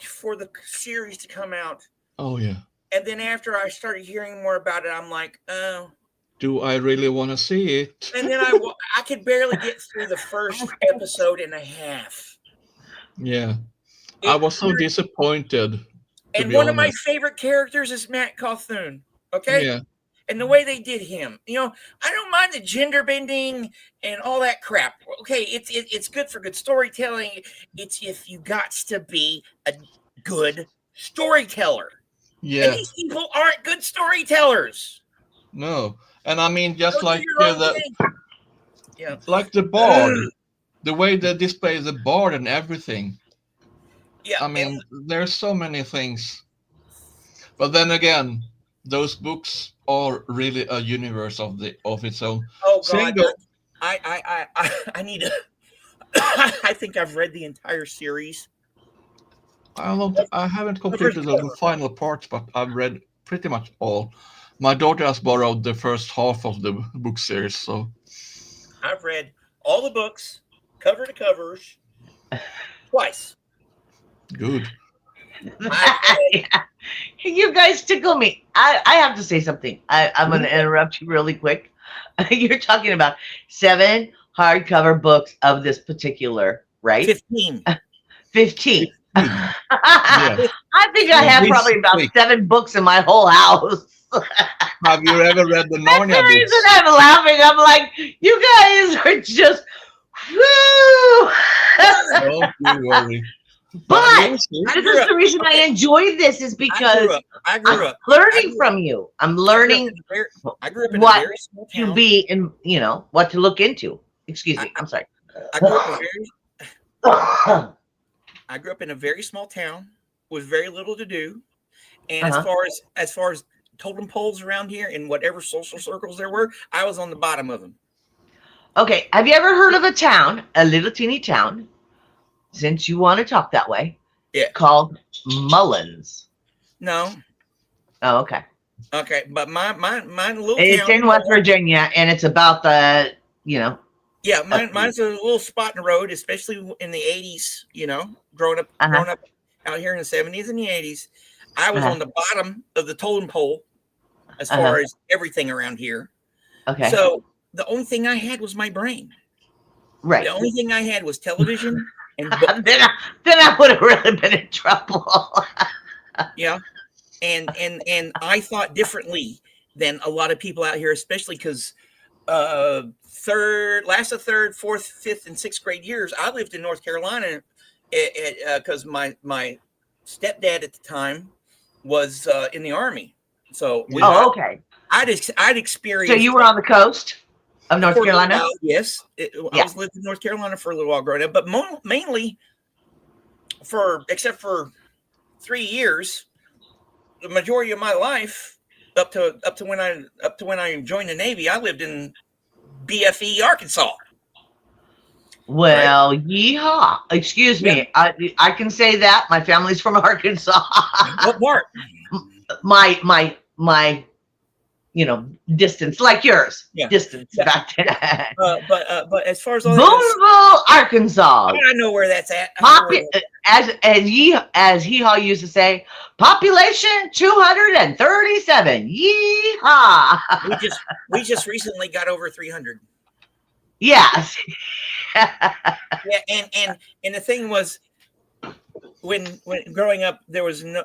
for the series to come out. Oh, yeah. And then after I started hearing more about it, I'm like, oh. Do I really want to see it? And then I could barely get through the first episode and a half. Yeah. I was so disappointed. And one of my favorite characters is Matt Cawthon. Okay? Yeah. And the way they did him, I don't mind the gender bending and all that crap. Okay, it's good for good storytelling. It's if you got to be a good storyteller. Yeah. And these people aren't good storytellers. No. And I mean, just like like the bard, the way they display the bard and everything. Yeah. I mean, there's so many things. But then again, those books are really a universe of its own. Oh God! I need to. I think I've read the entire series. I haven't completed the final parts, but I've read pretty much all. My daughter has borrowed the first half of the book series, so I've read all the books, cover to covers, twice. Good. You guys tickle me. I have to say something. I'm going to interrupt you really quick. You're talking about 7 hardcover books of this particular, right? 15. 15. Yeah. I think I have probably about 7 books in my whole house. Have you ever read the Narnia That's the reason books? I'm laughing. I'm like, you guys are just, woo! Don't you worry. But this is the reason I enjoy this is because I grew up learning from you. I'm learning I grew up in what a very small town. to be in, what to look into. Excuse me. I'm sorry. I grew up in a very small town with very little to do. And as far as totem poles around here in whatever social circles there were, I was on the bottom of them. Okay. Have you ever heard of a little teeny town, since you want to talk that way, called Mullins? No. Oh, okay. Okay, but mine little it's town, in West Virginia, and it's about the, Yeah, mine's a little spot in the road, especially in the 80s, growing up out here in the 70s and the 80s. I was on the bottom of the totem pole as far as everything around here. Okay. So the only thing I had was my brain. Right. The only thing I had was television and books. then I would have really been in trouble. Yeah. And I thought differently than a lot of people out here, especially because third, fourth, fifth, and sixth grade years, I lived in North Carolina because my stepdad at the time was in the Army. So Oh, okay. I'd So experienced. you were on the coast of North Carolina? Yes. I was living in North Carolina for a little while growing up, but mainly except for 3 years, the majority of my life up to when I joined the Navy, I lived in BFE, Arkansas. Well, yeehaw. Excuse me. I can say that. My family's from Arkansas. What part? my distance, like yours. Yeah. Distance Yeah. back then. But as far as all that goes, Boonville, Arkansas. I know where that's at. As Hee-Haw used to say, population 237. Yeehaw. We just recently got over 300. Yes. Yeah, and the thing was, when growing up, there was no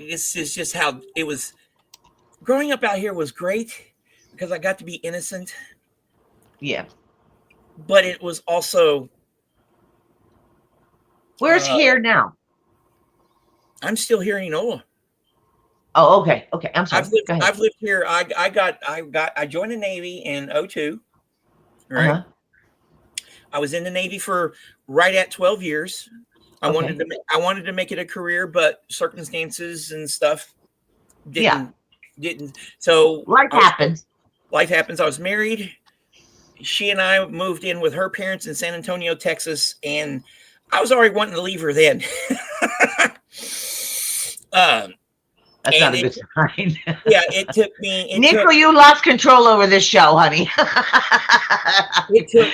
this is just how it was. Growing up out here was great because I got to be innocent. Yeah. But it was also. Where's here now? I'm still here in Enola. Oh, okay. Okay. I'm sorry. I've lived here. I joined the Navy in 2002. Right. Uh-huh. I was in the Navy for right at 12 years. I wanted to make it a career, but circumstances and stuff didn't. So life happens. Life happens. I was married. She and I moved in with her parents in San Antonio, Texas, and I was already wanting to leave her then. That's not a good sign. Yeah, it took me. Niko, you lost control over this show, honey.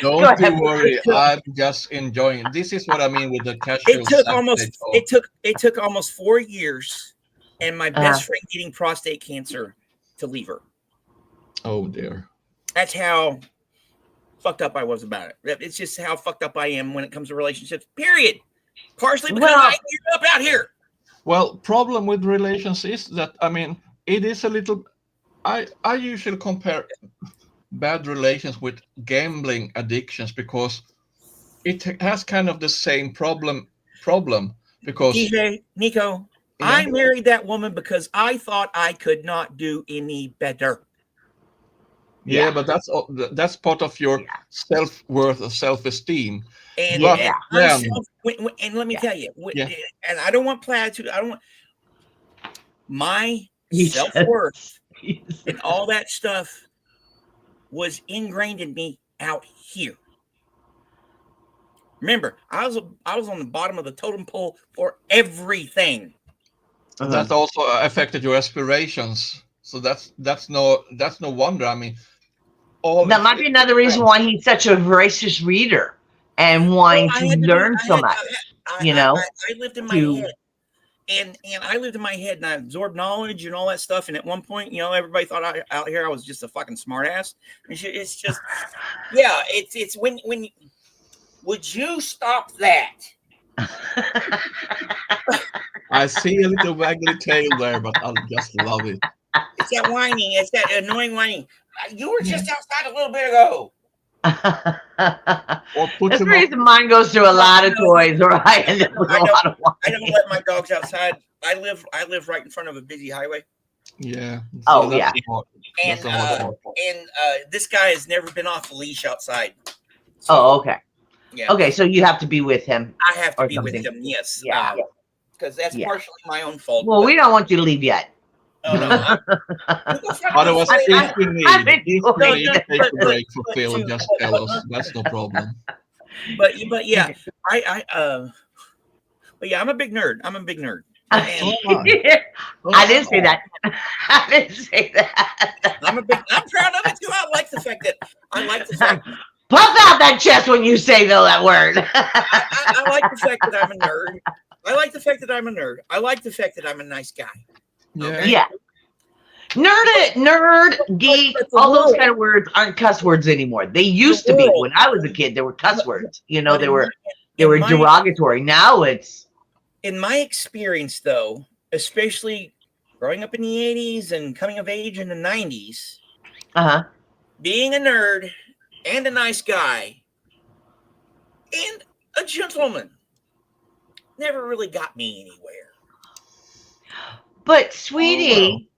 Don't you worry. I'm just enjoying it. This is what I mean with the casual. It took almost 4 years, and my best friend getting prostate cancer to leave her. Oh dear. That's how fucked up I was about it. It's just how fucked up I am when it comes to relationships. Period. Partially because I grew up out here. Well, problem with relations is that, I mean, it is a little. I usually compare bad relations with gambling addictions because it has kind of the same problem because DJ Niko, I married that woman because I thought I could not do any better. Yeah, but that's part of your self-worth or self-esteem. And let me tell you, and I don't want platitude. I don't want my self-worth and all that stuff was ingrained in me out here. Remember, I was on the bottom of the totem pole for everything. That also affected your aspirations. So that's no wonder. I mean, that might be another reason why he's such a voracious reader and wanting to learn so much. I lived in my head, and I lived in my head, and I absorbed knowledge and all that stuff. And at one point, everybody thought out here I was just a fucking smartass. It's just, it's when would you stop that? I see a little waggly tail there, but I just love it. It's that whining. It's that annoying whining. You were just outside a little bit ago. That's the reason mine goes through a lot of toys, or I end up with a lot of whining. I don't let my dogs outside. I live right in front of a busy highway. Yeah. So yeah. And this guy has never been off the leash outside. So, okay. Yeah. Okay, so you have to be with him. I have to be with him. Yes. Yeah. Because that's partially my own fault. Well, we don't want you to leave yet. Oh no. Otherwise, if you need to take a break for Phil, just tell us. That's no problem. But yeah, I'm a big nerd. I didn't say that. I didn't say that. I'm proud of it too. I like the fact. Puff out that chest when you say that word. I like the fact that I'm a nerd. I like the fact that I'm a nerd. I like the fact that I'm a nice guy. Okay? Yeah. Nerd, geek, all those kind of words aren't cuss words anymore. They used to be. When I was a kid, they were cuss words. They were derogatory. Now it's. In my experience, though, especially growing up in the 80s and coming of age in the 90s, being a nerd and a nice guy and a gentleman never really got me anywhere. But sweetie,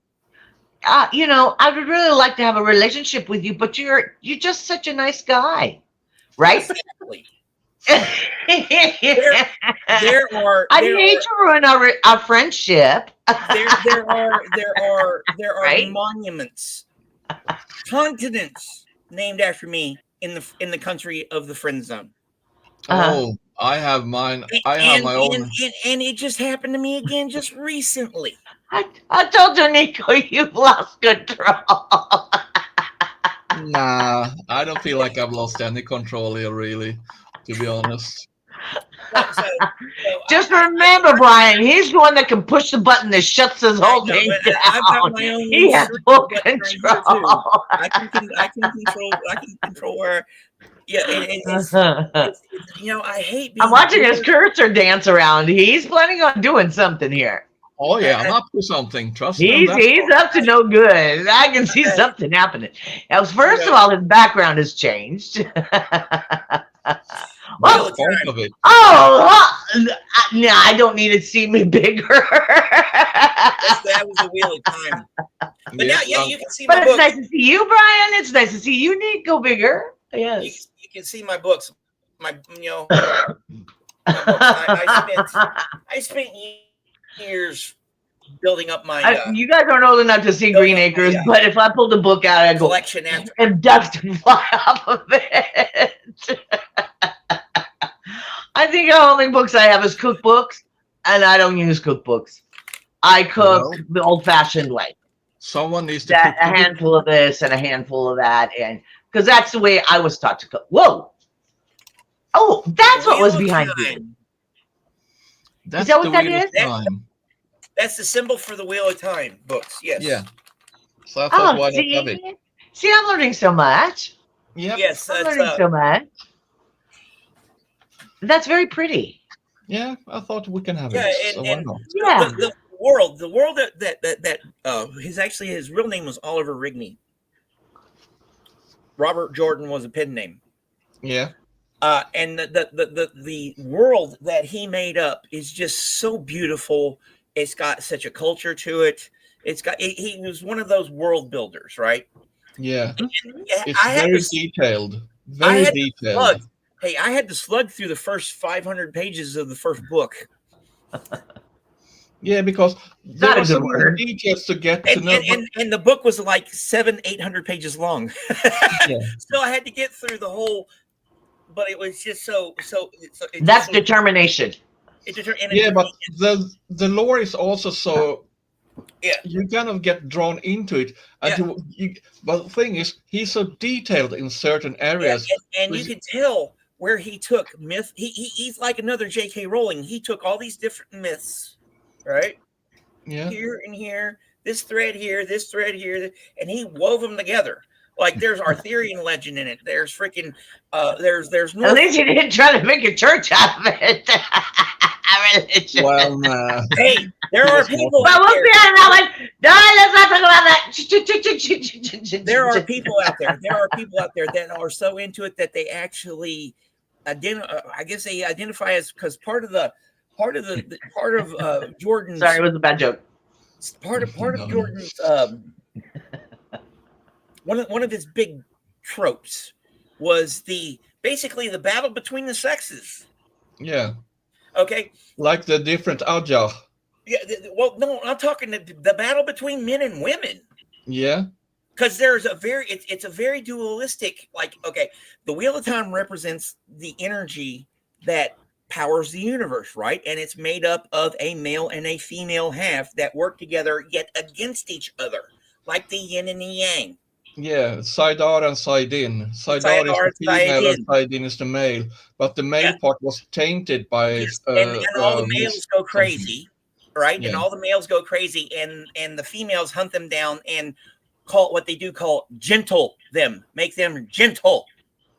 you know, I would really like to have a relationship with you, but you're just such a nice guy, right? Exactly. I There are hate to ruin our friendship. there are Right? monuments, continents named after me in the country of the friend zone. Oh, I have mine. I have my own. And it just happened to me again just recently. I told you, Nico, you've lost control. Nah, I don't feel like I've lost any control here, really, to be honest. So Just remember, Brian, he's the one that can push the button that shuts this whole know, thing but down. I've got my own He has restricted full button right here, too. control. I can control where. Yeah, it's you know, I hate being. I'm watching his cursor dance around. He's planning on doing something here. Oh yeah, I'm up to something. Trust me. He's up to no good. I can see something happening. Now, first of all, his background has changed. Well, part of it. No, I don't need to see me bigger. That was the wheel of time. But Yes, yeah, you can see But my it's books. nice to see you, Brian. It's nice to see you, Nick, go bigger. Yes. You can see my books. My books. I spent years building up my You guys aren't old enough to see Green Acres, but if I pulled a book out, I'd go collection after. and dust would fly off of it. I think the only books I have is cookbooks, and I don't use cookbooks. I cook the old-fashioned way. Someone needs to A handful of this and a handful of that, and because that's the way I was taught to cook. Whoa! Oh, that's what was behind you. That's Is that what that Wheel of is? Time. That's the symbol for the Wheel of Time books. Yes. Yeah. So I thought, why not see, have it? see, I'm learning so much. Yep. Yes. I'm That's, learning so much. That's very pretty. Yeah, I thought we can have Yeah, it. So why and not? Yeah. the world that his real name was Oliver Rigney. Robert Jordan was a pen name. Yeah. And the world that he made up is just so beautiful. It's got such a culture to it. He was one of those world builders, right? Yeah. And It's very detailed. Very detailed. Hey, I had to slug through the first 500 pages of the first book. Yeah, because there were some details to get to know. And the book was like 700-800 pages long. Yeah. So I had to get through the whole, but it was just so That's determination. Yeah, but the lore is also so. Yeah. You kind of get drawn into it, and but the thing is, he's so detailed in certain areas, and you can tell where he took myth. He's like another J.K. Rowling. He took all these different myths, right? Yeah. Here and here, this thread here, and he wove them together. Like there's Arthurian legend in it. There's freaking there's At least you didn't try to make a church out of it. Well, hey, there are people. But we'll be on that one. No, let's not talk about that. There are people out there. There are people out there that are so into it that they actually I guess they identify as because part of Jordan's. Sorry, it was a bad joke. Part of Jordan's one of his big tropes was basically the battle between the sexes. Yeah. Okay. Like the different Ajah. Yeah. Well, no, I'm talking the battle between men and women. Yeah. Because there's it's a very dualistic, like, okay, the Wheel of Time represents the energy that powers the universe, right? And it's made up of a male and a female half that work together yet against each other, like the yin and the yang. Yeah, Saidar and Saidin. Saidar is the female and Saidin is the male. But the male part was tainted by and all the males go crazy, right? Yeah. And all the males go crazy, and the females hunt them down and call gentle them, make them gentle,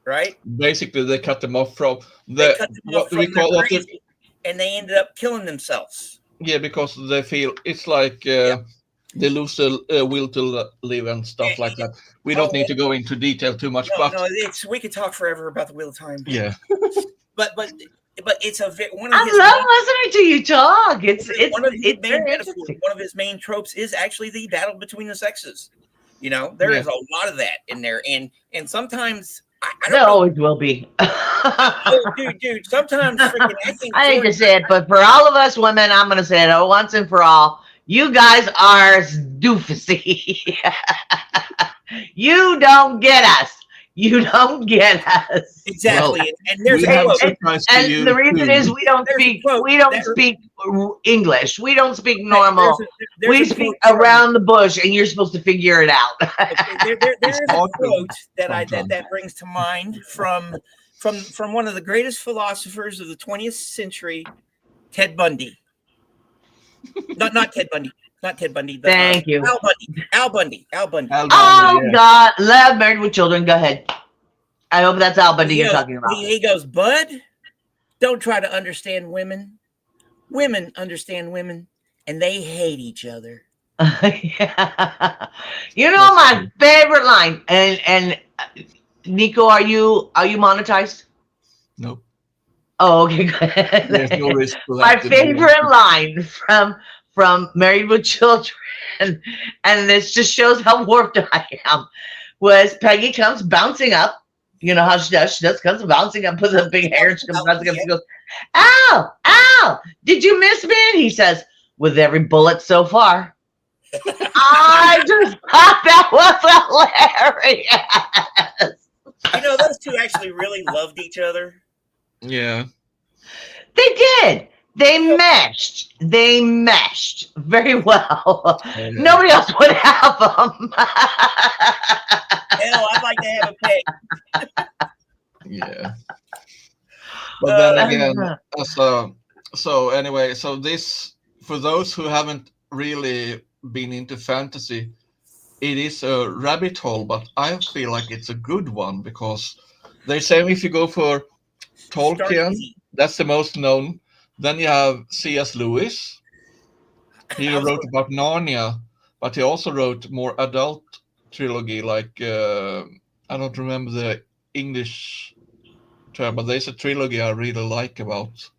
right? Basically, they cut them off from and they ended up killing themselves. Yeah, because they feel it's like they lose the will to live and stuff like that. We don't need to go into detail too much. No, we could talk forever about the Wheel of Time. Yeah. but but it's one of I his love listening to you talk. It's main very metaphors. interesting. One of his main tropes is actually the battle between the sexes. You know, there Yeah. is a lot of that in there, and sometimes I don't There know. always will be. Oh, dude, sometimes freaking I think I hate to George, say it, but for all of us women, I'm going to say it once and for all. You guys are doofusy. You don't get us. You don't get us. exactly, and there's We a have quote. surprise to And the you reason is too. There's a quote. we don't speak English. We don't speak normal. There's We a speak quote from- around the bush, and you're supposed to figure it out. okay, there It's is a hard to quote that sometimes. brings to mind from one of the greatest philosophers of the 20th century, Ted Bundy. Not Ted Bundy. Not Ted Bundy. Thank you. Al Bundy. Al Bundy. Al Bundy, Oh yeah. God, love Married with Children. Go ahead. I hope that's Al Bundy you're talking about. He goes, Bud, don't try to understand women. Women understand women, and they hate each other. Yeah. You know my favorite line, and Nico, are you monetized? Nope. Oh, okay, There's no good. risk for My that. favorite line from Married with Children, and this just shows how warped I am, was Peggy comes bouncing up. You know how she does. She just comes bouncing up, puts a big hair, she comes bouncing up. She goes, "Ow, ow! Did you miss me?" And he says, "With every bullet so far." I just thought that was hilarious. You know, those two actually really loved each other. Yeah. They did. They meshed. They meshed very well. Nobody else would have them. Hell, I'd like to have a peg. Yeah. But then again, so anyway, so this, for those who haven't really been into fantasy, it is a rabbit hole, but I feel like it's a good one because they say if you go for Tolkien, that's the most known. Then you have C.S. Lewis. He wrote about Narnia, but he also wrote more adult trilogy, like I don't remember the English term, but there's a trilogy I really like about.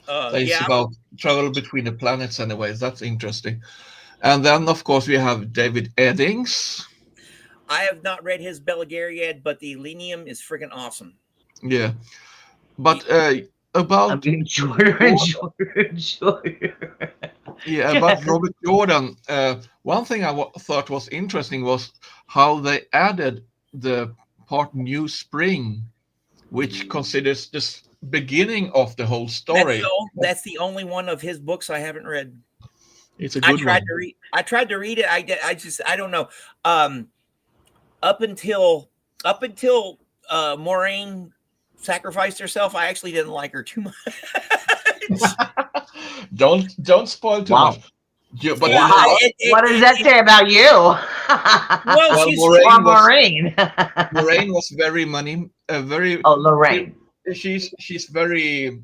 It's about travel between the planets, anyways. That's interesting. And then, of course, we have David Eddings. I have not read his Belagariad, but the Elenium is freaking awesome. Yeah. But about... I'm getting shorter and shorter and shorter. Yeah, about Robert Jordan, one thing I thought was interesting was how they added the part New Spring, which considers the beginning of the whole story. That's the only one of his books I haven't read. It's a good one. I tried to read it. I don't know. Up until Moraine sacrificed herself, I actually didn't like her too much. Don't spoil too much. But what does that say about you? Well, she's Moraine. Moraine was very very. Oh, Lorraine. She's very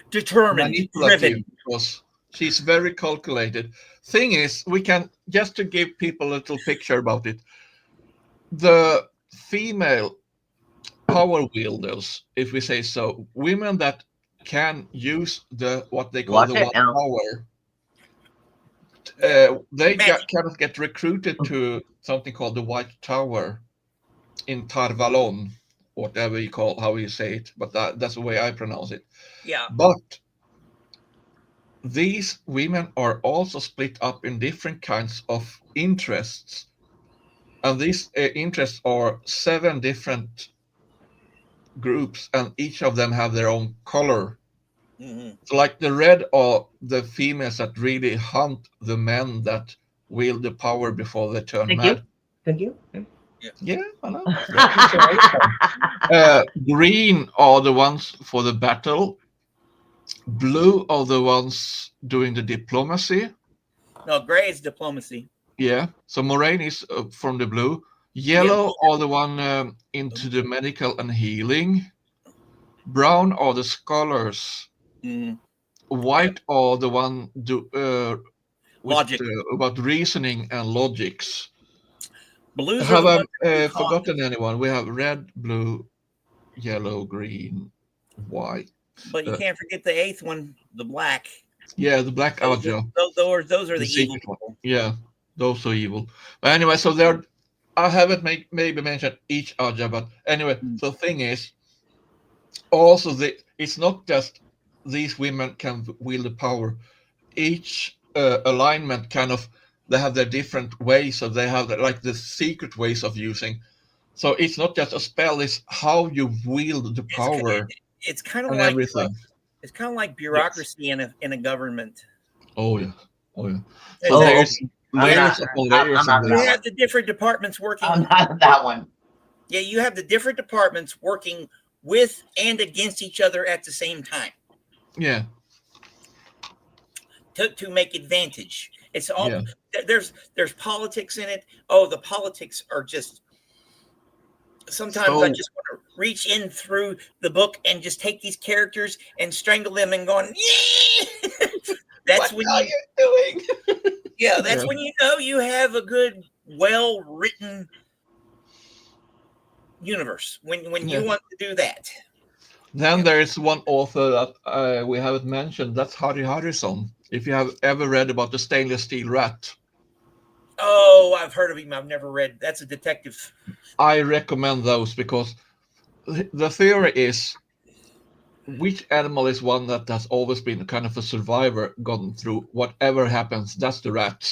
determined, driven. Because she's very calculated. Thing is, we can, just to give people a little picture about it, the female power wielders, if we say so, women that can use what they call the one power, they cannot get recruited to something called the White Tower in Tarvalon, whatever how you say it, but that's the way I pronounce it. Yeah. But these women are also split up in different kinds of interests, and these interests are 7 different groups, and each of them have their own color. Mm-hmm. So like the red are the females that really hunt the men that wield the power before they turn mad. Thank you. Yeah, I know. Green are the ones for the battle. Blue are the ones doing the diplomacy. No, gray is diplomacy. Yeah, so Moraine is from the blue. Yellow are the one into the medical and healing. Brown are the scholars. Mm. White are the one logic, about reasoning and logics. Blues have I forgotten anyone? We have red, blue, yellow, green. why. But you can't forget the eighth one, the black. Yeah, the Black Aja. Those are the evil secret one. people. Yeah, those are evil. But anyway, so there, I haven't maybe mentioned each Aja, but anyway, so the thing is, also it's not just these women can wield the power. Each alignment kind of, they have their different ways, so they have like the secret ways of using. So it's not just a spell; it's how you wield the power It's kind of and like everything. it's kind of like Yes. bureaucracy in a government. Oh yeah. Oh yeah. So Oh, there's okay. layers upon layers I'm not of You that this. have the different departments working. I'm not that one. Yeah, you have the different departments working with and against each other at the same time Yeah. to make advantage. It's all Yeah. there's politics in it. Oh, the politics are just sometimes I So just want to reach in through the book and just take these characters and strangle them and going, yeah. That's what when are you you doing? yeah, that's Yeah. when you know you have a good, well written universe. When Yeah. you want to do that. Then there is one author that we haven't mentioned. That's Harry Harrison. If you have ever read about the stainless steel rat, Oh, I've heard of him. I've never read. That's a detective. I recommend those because the theory is which animal is one that has always been kind of a survivor, gone through whatever happens. That's the rat.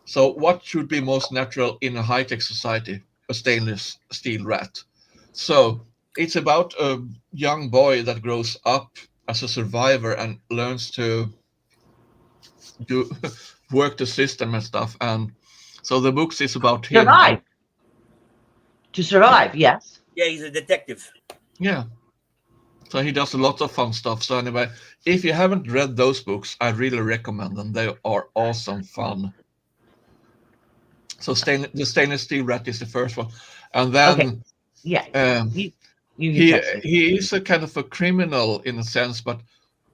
So what should be most natural in a high-tech society? A stainless steel rat. So it's about a young boy that grows up as a survivor and learns to do work the system and stuff. And so the books is about him. Survive. To survive, yes. Yeah, he's a detective. Yeah. So he does a lot of fun stuff. So anyway, if you haven't read those books, I really recommend them. They are awesome fun. So the stainless steel rat is the first one, and then Okay. Yeah. um, You he can text me. he is a kind of a criminal in a sense, but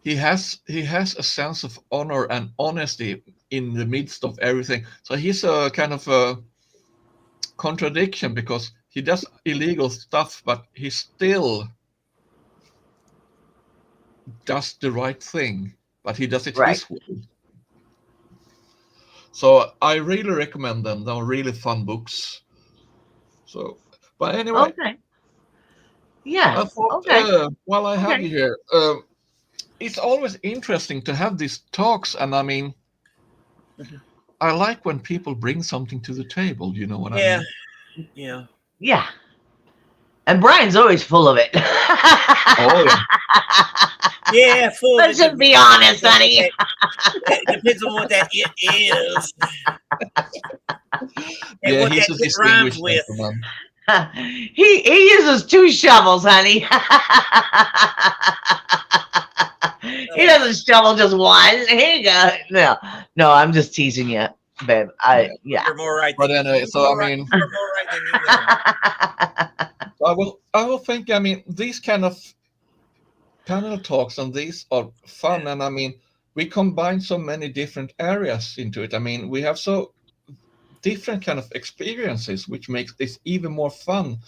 he has a sense of honor and honesty in the midst of everything. So he's a kind of a contradiction because he does illegal stuff, but he still does the right thing, but he does it Right. his way. So I really recommend them. They're really fun books. So, but anyway, Okay. Yeah. I thought Okay. while I have Okay. you here, it's always interesting to have these talks, and I mean, I like when people bring something to the table. You know what I Yeah, mean? yeah. Yeah. And Brian's always full of it. Oh yeah. Yeah, full of Let's it. just be honest, honey. It depends on what that it is. And Yeah, what he's that a it rhymes distinguished with. gentleman. He uses 2 shovels, honey. He doesn't shovel just one. Here you go. No, I'm just teasing you, babe. Yeah. You're more right But than anyway, you're so more I right- mean, you're more right than you know. I will think. I mean, these kind of panel talks and these are fun, and I mean, we combine so many different areas into it. I mean, we have so different kind of experiences, which makes this even more fun.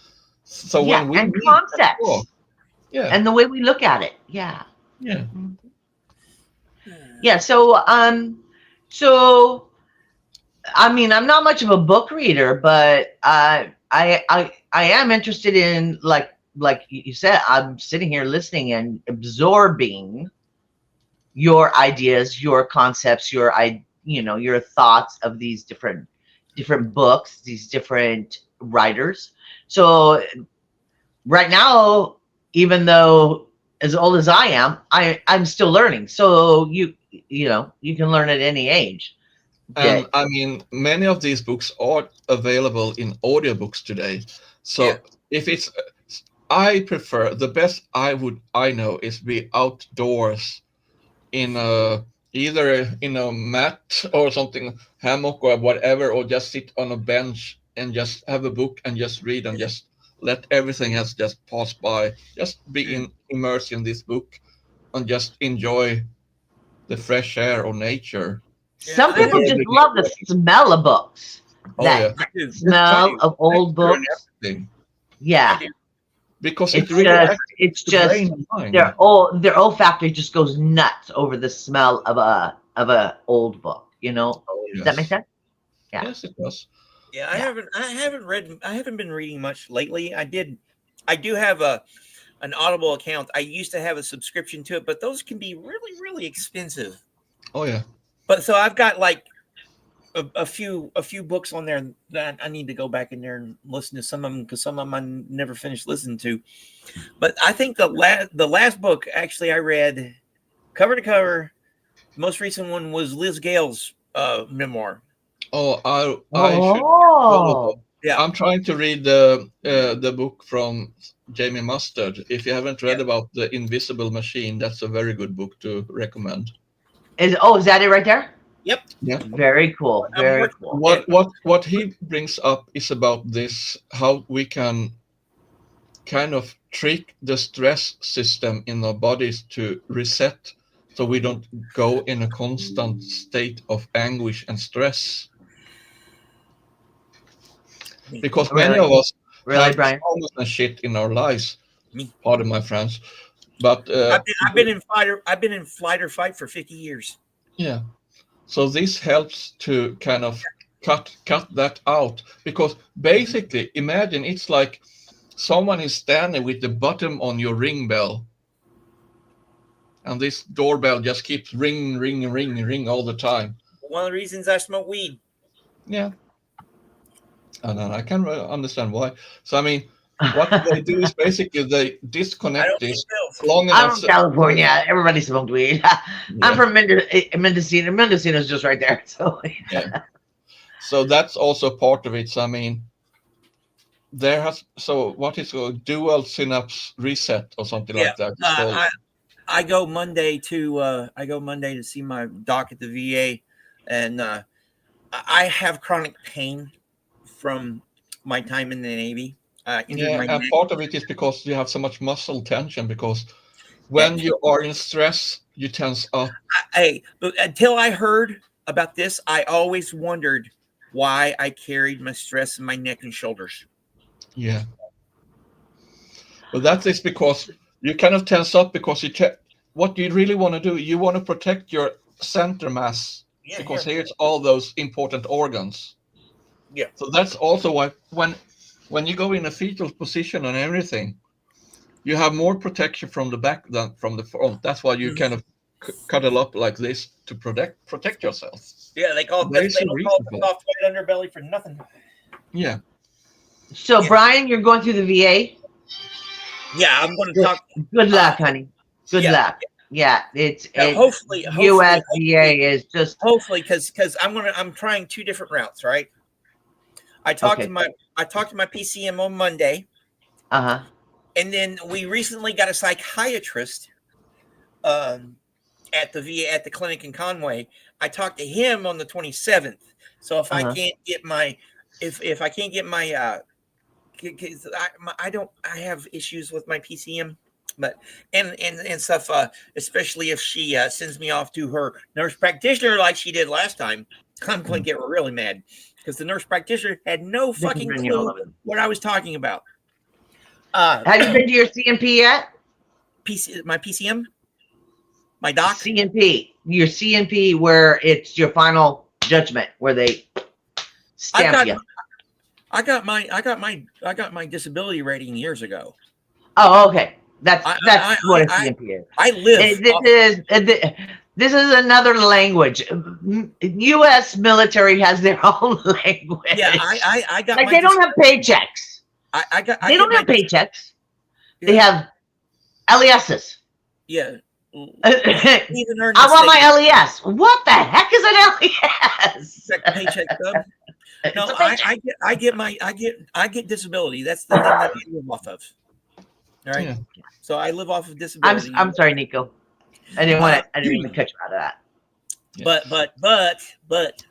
So Yeah, when we and meet, let's talk. concepts. Yeah, And the way we look at it. Yeah. yeah. Yeah. So I mean, I'm not much of a book reader, but I am interested in like you said, I'm sitting here listening and absorbing your ideas, your concepts, your thoughts of these different books, these different writers. So right now, even though as old as I am, I'm still learning. So you can learn at any age. And I mean, many of these books are available in audiobooks today. So Yeah. if it's, I prefer the best I know is be outdoors in either in a mat or something, hammock or whatever, or just sit on a bench and just have a book and just read and just let everything else just pass by. Just be immersed in this book and just enjoy the fresh air or nature. Some Yeah, people I just think love the smell of books. Oh that yeah, I do. smell of old Texture and books. everything. Yeah. I do. because It's it really just, acts it's the just brain and mind. their olfactory just goes nuts over the smell of a old book. You know, Oh, does that make yes. sense? Yeah. Yes, it does. Yeah, Yeah. I haven't been reading much lately. I do have an Audible account. I used to have a subscription to it, but those can be really, really expensive. Oh yeah. But so I've got like a few books on there that I need to go back in there and listen to some of them, because some of them I never finished listening to. But I think the last book actually I read cover to cover, the most recent one was Liz Gale's memoir. Oh, I should follow Oh. up. Yeah. I'm trying to read the book from Jamie Mustard. If you haven't read Yeah. about the Invisible Machine, that's a very good book to recommend. Is that it right there? Yep. Yeah. Very cool. I'm Very working- cool. What he brings up is about this, how we can kind of trick the stress system in our bodies to reset, so we don't go in a constant state of anguish and stress. Because many Really? of us Really, have Brian? traumas and shit in our lives. Me. Pardon my French, but I've been in flight or fight for 50 years. yeah. So this helps to kind of cut that out, because basically, imagine it's like someone is standing with the bottom on your ring bell, and this doorbell just keeps ring all the time. One of the reasons I smoke weed. Yeah. And then I can understand why. So I mean, what they do is basically they I disconnect don't this take pills. long I'm enough. from California. Everybody smoked weed. I'm from Mendocino. Mendocino's just right there. So Yeah. So that's also part of it. So I mean, what is called dual synapse reset or something Yeah. like that. It's called. I go Monday to see my doc at the VA, and I have chronic pain from my time in the Navy. Injured Yeah, my and neck. part of it is because you have so much muscle tension, because when you are in stress, you tense up. But until I heard about this, I always wondered why I carried my stress in my neck and shoulders. Yeah. Well, that is because you kind of tense up because what you really want to do, you want to protect your center mass, because here's all those important organs. Yeah. So that's also why when you go in a fetal position and everything, you have more protection from the back than from the front. That's why you kind of cuddle up like this to protect yourself. Yeah, they don't call it the soft white underbelly for nothing. Yeah. So Brian, you're going through the VA. Yeah, I'm going to talk. Good luck, honey. Good luck. Yeah, it's hopefully US VA is just hopefully because I'm trying two different routes, right? I talked to my PCM on Monday. Uh-huh. And then we recently got a psychiatrist at the VA at the clinic in Conway. I talked to him on the 27th. So if I can't get my if I can't get my I have issues with my PCM, but and stuff, especially if she sends me off to her nurse practitioner like she did last time. I'm going to get really mad because the nurse practitioner had no fucking clue what I was talking about. Have you been to your CMP yet? My PCM? My doc? CMP. Your CMP, where it's your final judgment, where they stamp you. I got my disability rating years ago. Oh, okay. That's what a CMP is. I live. This is another language. U.S. military has their own language. Yeah, I got. Like they don't have paychecks. They don't have paychecks. They have LESs. Yeah. I want my LES. What the heck is an LES? Paycheck stub. No, I get disability. That's the thing that I live off of. All right. Yeah. So I live off of disability. I'm sorry, Nico. I didn't even cut you out of that. But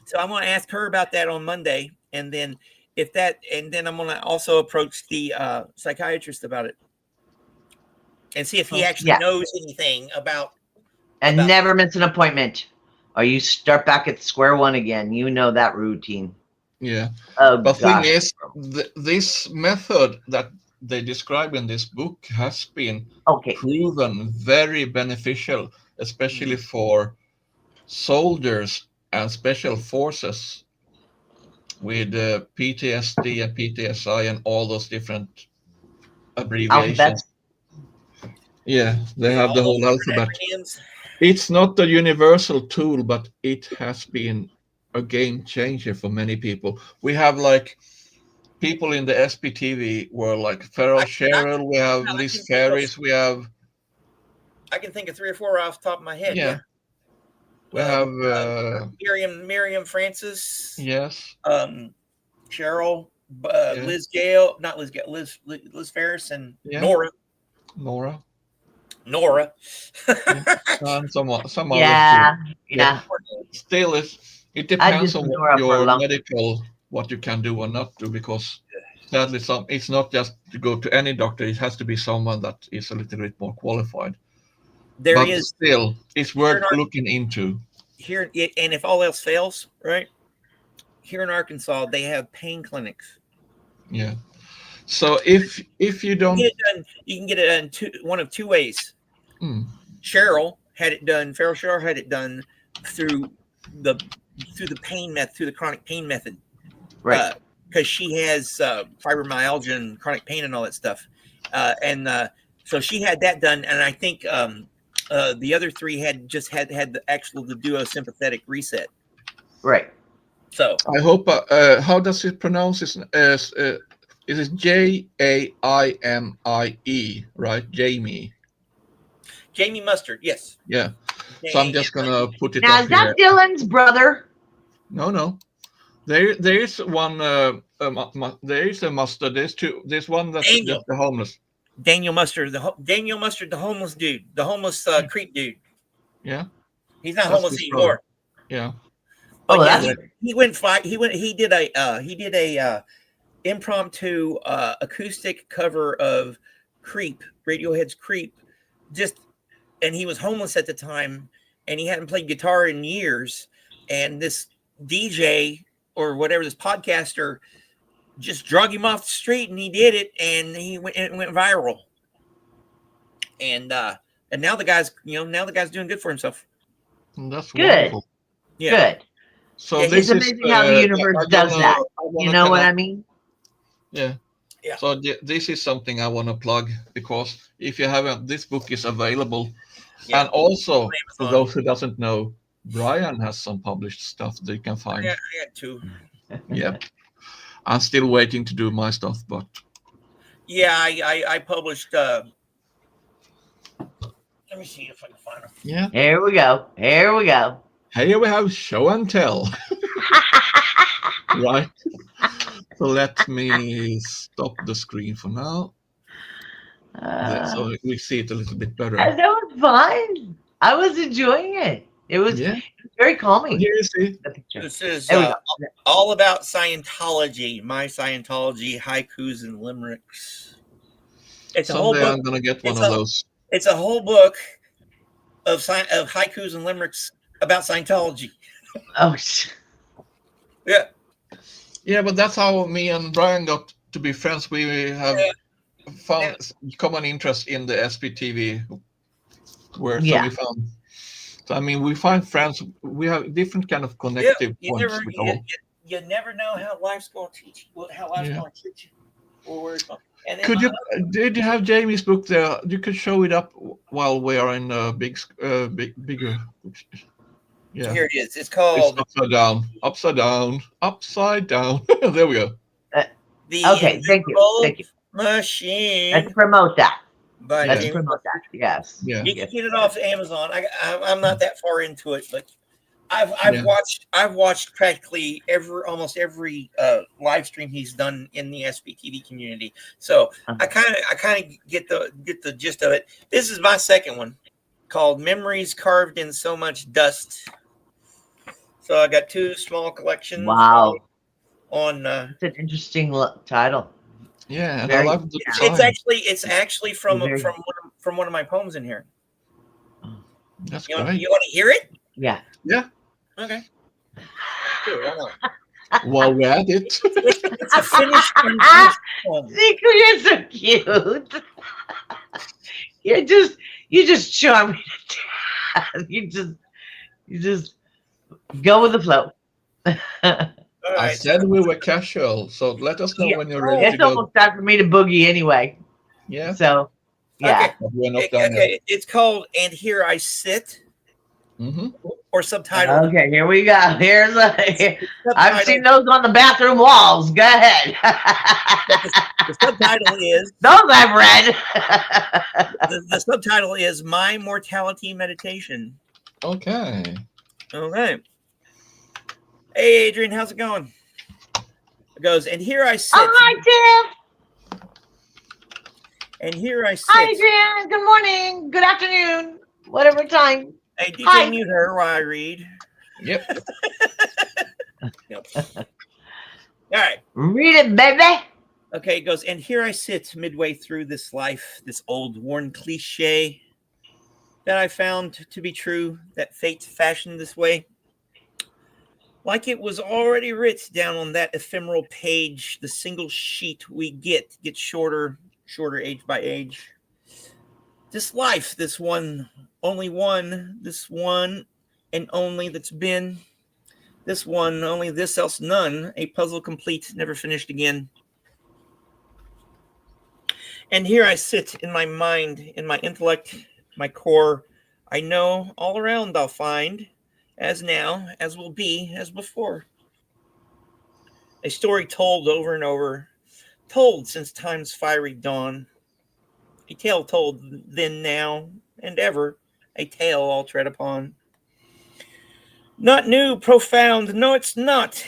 so I'm going to ask her about that on Monday, and then I'm going to also approach the psychiatrist about it and see if he actually knows anything about. And never miss an appointment, or you start back at square one again. You know that routine. Yeah. Oh, but the thing is, this method that they describe in this book has been Okay. proven very beneficial, especially for soldiers and special forces with PTSD and PTSI and all those different abbreviations. Alphabets. Yeah, they have all the those whole different alphabet. acronyms. It's not a universal tool, but it has been a game changer for many people. We have like people in the SPTV world like Farrell I, I, Sherrill, we have I Liz can think of Ferris, we have I can think of 3 or 4 off the top of my head. yeah, Yeah. we have Miriam Francis, yes, Cheryl, yeah, Liz Gale, not Liz Gale, Liz Ferris, and yeah, Nora. Nora, yeah, and some others too. Yeah. Yeah, Yeah. still it I depends just on what Nora for a your long. medical, what you can do or not do, because sadly it's not just to go to any doctor, it has to be someone that is a little bit more qualified, There but is still it's here in worth looking into. here, and if all else fails, right here in Arkansas, they have pain clinics. Yeah, so if you don't You can get it done one of 2 ways. mm, Cheryl had it done. Farrell Sherrill had it done through the pain method, through the chronic pain method, Right. because she has fibromyalgia and chronic pain and all that stuff, and so she had that done. And I think the other 3 had the actual to do a sympathetic reset. Right. So I hope how does it pronounce it? Is it Jaimie, right? Jamie Mustard, yes. Yeah. So I'm just gonna put it Now up is that here. Dylan's brother? No. There is one. There is a mustard. There's 2. There's one that's Daniel. just the homeless. Daniel Mustard, the homeless dude, the homeless creep dude. Yeah. He's not That's homeless his anymore. Yeah. Oh, But that's he did a impromptu acoustic cover of Creep, Radiohead's Creep, and he was homeless at the time, and he hadn't played guitar in years, and this DJ or whatever, this podcaster, just drug him off the street, and he did it, and it went viral, and now the guy's doing good for himself. And that's good. wonderful. Yeah. Good. So Yeah, this It's is amazing how the universe does that. You know what I mean? Yeah. Yeah. So this is something I want to plug, because if you haven't, this book is available. Yeah. And also, On for Amazon. those who doesn't know, Brian has some published stuff that you can find. I got 2. Yeah. I'm still waiting to do my stuff, but Yeah, I published. Let me see if I can find them. yeah. Here we go. Here we go. Here we have show and tell. Right. So let me stop the screen for now. So we see it a little bit better. That was fine. I was enjoying it. It was very calming. Here you see. The picture. This is There we go. all about Scientology, my Scientology haikus and limericks. It's a whole Someday book. I'm gonna get one It's of a- those. It's a whole book of haikus and limericks about Scientology. Oh, Yeah. Yeah, but that's how me and Brian got to be friends. We have found common interest in the SPTV, where so we found. So I mean, we find friends. We have different kind of connective points. You never know how life's going to teach you. How life's going to teach you. Or where it's going. And Could you? Did you have Jamie's book there? You could show it up while we are in a bigger. Yeah. Here it is. It's called Upside Down. Upside Down. Upside Down. There we go. The okay, thank you. Thank you. Machine. Let's promote that. By Let's Jamie. promote that. Yes. Yeah. You can get it off Amazon. I'm not that far into it, but I've watched practically almost every live stream he's done in the SPTV community. So I kind of get the gist of it. This is my second one, called "Memories Carved in So Much Dust." So I got 2 small collections. Wow. On it's an interesting title. Yeah, and I love the design. It's actually from one of my poems in here. That's great. You want to hear it? Yeah. Yeah. Okay. Sure, why not? While we're at it, It's a Finnish unfinished poem. Nico, you're so cute. You just charm me to death. You just go with the flow. All I right. said we were casual, so let us know Yeah. when you're ready to It's go. almost time for me to boogie anyway. Yeah, So yeah. Okay. but we're not done yet. Okay. It's called "And Here I Sit," Mm-hmm. or subtitled. Okay, here we go. Here's I've seen Subtitle. those on the bathroom walls. Go ahead. The subtitle is Those I've read. the subtitle is "My Mortality Meditation." Okay. Okay. Hey, Adrian, how's it going? It goes, and here I sit. Oh, hi, Tiff. And here I sit. Hi, Adrian. Good morning. Good afternoon. Whatever time. Hey, DJ, Hi. mute her while I read. Yep. Yep. All right. Read it, baby. Okay, it goes, and here I sit midway through this life, this old worn cliche that I found to be true, that fate fashioned this way. Like it was already writ down on that ephemeral page, the single sheet we get shorter age by age. This life, this one, only one, this one and only that's been, this one, only this else none, a puzzle complete, never finished again. And here I sit in my mind, in my intellect, my core. I know all around I'll find, as now, as will be, as before. A story told over and over, told since time's fiery dawn. A tale told then, now, and ever, a tale I'll tread upon. Not new, profound, no, it's not.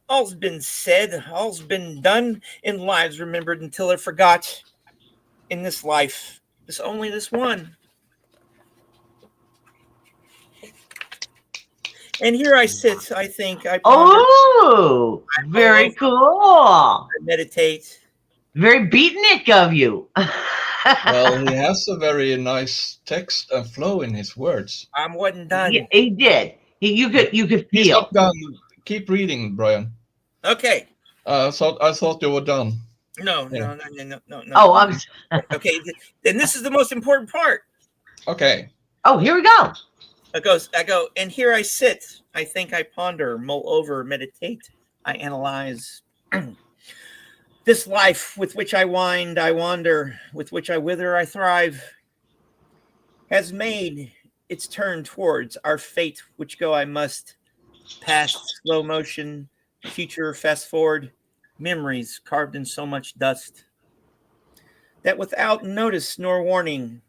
All's been said, all's been done, in lives remembered until they're forgot. In this life, there's only this one. And here I sit, I think, I ponder, Oh, very cool. I meditate. Very beatnik of you. Well, he has a very nice text and flow in his words. I wasn't done. Yeah, he did. You could He's feel. not done. Keep reading, Brian. Okay. I thought you were done. No. Oh, I'm. Okay, then this is the most important part. Okay. Oh, here we go. I go, and here I sit. I think, I ponder, mull over, meditate, I analyze. This life with which I wind, I wander, with which I wither, I thrive, has made its turn towards our fate, which go I must. Past, slow motion, future, fast forward, memories carved in so much dust, that without notice nor warning,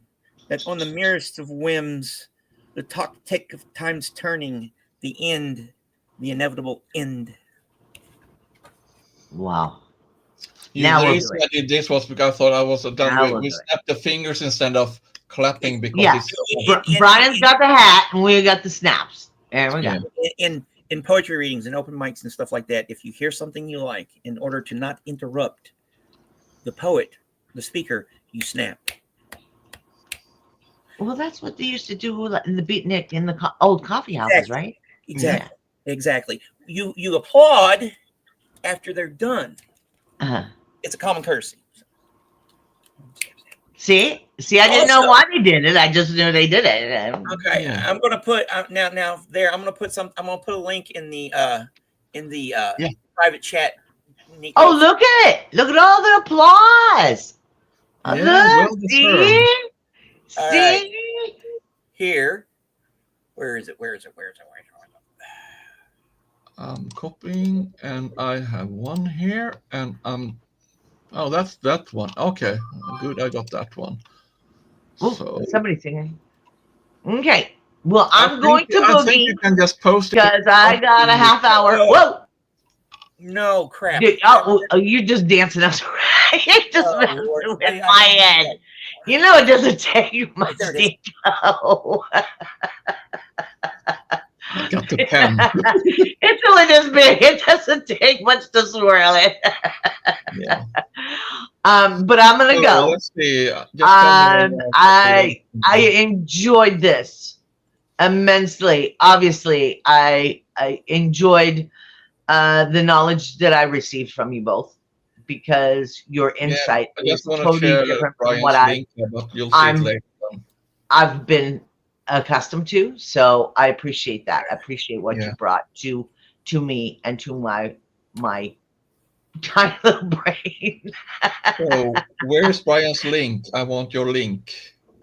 that on the merest of whims, the tick of time's turning, the end, the inevitable end. Wow. Yeah, Now the we'll reason do I did this was because I thought I was done Now with. we'll We do it. snapped the fingers instead of clapping because Yeah. it's Brian's got the hat, and we got the snaps. There we go. Yeah. In poetry readings and open mics and stuff like that, if you hear something you like, in order to not interrupt the poet, the speaker, you snap. Well, that's what they used to do in the beatnik in the old coffee houses, right? Exactly. You applaud after they're done. Uh-huh. It's a common courtesy. See, I didn't know why they did it. I just knew they did it. Okay, Yeah. I'm gonna put now there. I'm gonna put a link in the private chat. Niko. Oh, look at it! Look at all the applause. Yeah, Look, well see, deserved. All see. right. Here, where is it? I'm copying, and I have one here, and oh, that's that one. Okay, good. I got that one. Oh, So somebody's singing. Okay. Well, I I'm going to I think boogie you can just post it. because I got a half hour. Whoa! No crap. Dude, you're just dancing us right. You're just messing Lord. with my head. You know it doesn't take much There to it go. Got the pen. It's only this big. It doesn't take much to swirl it. Yeah. But I'm gonna So, go. let's see. Just tell me when I enjoyed this immensely. Obviously, I enjoyed the knowledge that I received from you both, because your insight I is just want to totally share different from Brian's what link, but you'll see it I'm later on. I've been accustomed to. So I appreciate that. I appreciate what you brought to me and to my tiny little brain. So where's Brian's link? I want your link.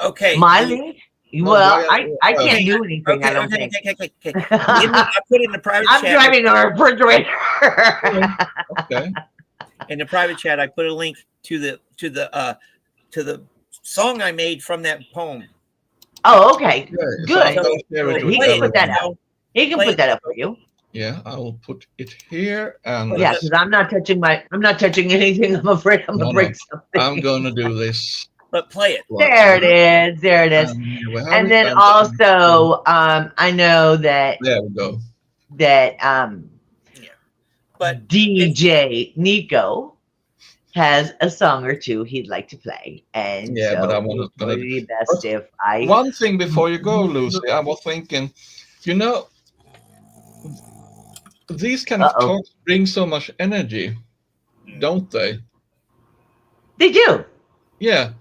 Okay. My link? No, Well, Brian, I can't do anything. I don't think. Okay. I put it in the private I'm chat. driving a refrigerator. Okay. In the private chat, I put a link to the song I made from that poem. Oh, okay. So Good. I'm gonna share it with He can put that everyone. up. He can put that up for you. Yeah, I will put it here, and Yeah, because I'm not touching anything. I'm afraid I'm gonna break something. I'm gonna do this. But play it. There it is. There it is. And then also, I know that there we go. That but DJ Niko has a song or two he'd like to play, and but I so want it would be best if I. One thing before you go, Lucy, I was thinking, these kind of talks bring so much energy, don't they? They do. Yeah.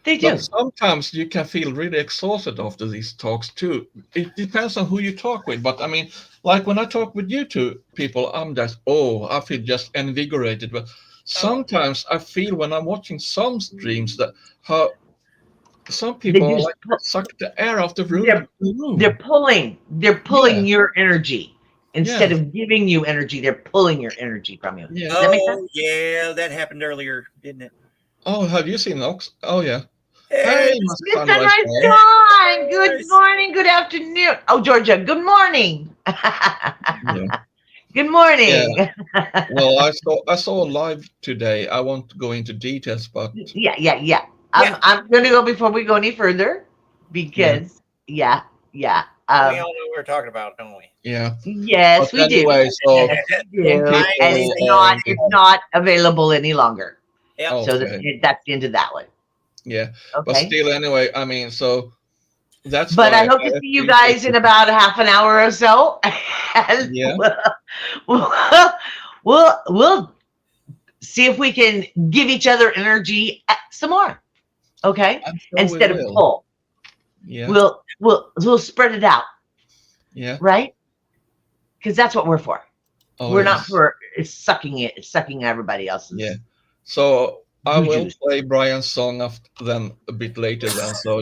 They do. But sometimes you can feel really exhausted after these talks too. It depends on who you talk with. But I mean, like when I talk with you two people, I'm just, I feel just invigorated. But sometimes I feel when I'm watching some streams that how some people like suck the air out of the room. They're pulling your energy. Instead of giving you energy, they're pulling your energy from you. Yeah. Does that make sense? Yeah, that happened earlier, didn't it? Oh, have you seen Ox? Oh, yeah. Hey, Miss Sunrise Dawn. Good morning, good afternoon. Oh, Georgia, good morning. Good morning. Yeah. Well, I saw live today. I won't go into details, but yeah. I'm going to go before we go any further because we all know what we're talking about, don't we? Yeah. Yes, but we anyway, do. So and it's not available any longer. Yep. So that's the end of that one. Yeah. Okay. But still, anyway, I mean, so that's. But I hope to see you guys in about a half an hour or so. And we'll see if we can give each other energy some more. Okay. Instead of pull. Yeah. We'll spread it out. Yeah. Right. Because that's what we're for. We're not for sucking everybody else's. Yeah. So I will play Brian's song then a bit later. Then, so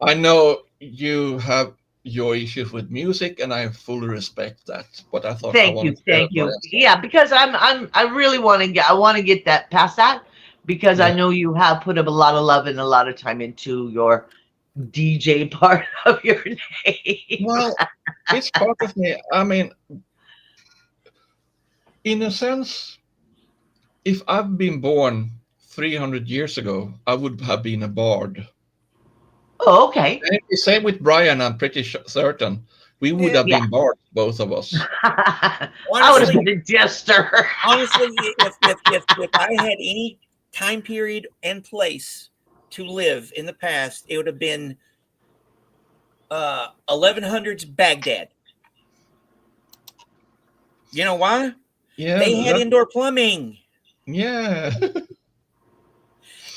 I know you have your issues with music, and I fully respect that. But I thought, thank you. Yeah, because I really want to get that past that, because I know you have put up a lot of love and a lot of time into your DJ part of your name. Well, it's part of me. I mean, in a sense, if I've been born 300 years ago, I would have been a bard. Oh, okay. And the same with Brian, I'm pretty certain. We would have been bards, both of us. I would have been a jester. Honestly, if I had any time period and place to live in the past, it would have been 1100s Baghdad. You know why? Yeah, they had indoor plumbing. Yeah.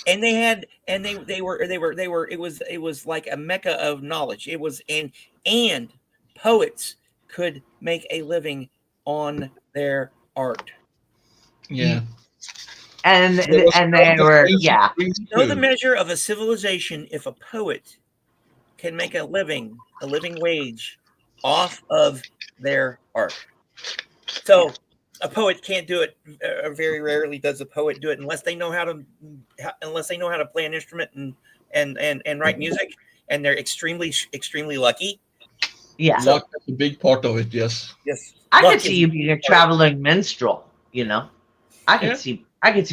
And they were it was like a mecca of knowledge. It was and poets could make a living on their art. Yeah. And they were You know the measure of a civilization if a poet can make a living wage off of their art. So a poet can't do it. Very rarely does a poet do it unless they know how to play an instrument and write music, and they're extremely lucky. Yeah, luck is a big part of it. Yes. I could see you being a traveling minstrel. You know, I could see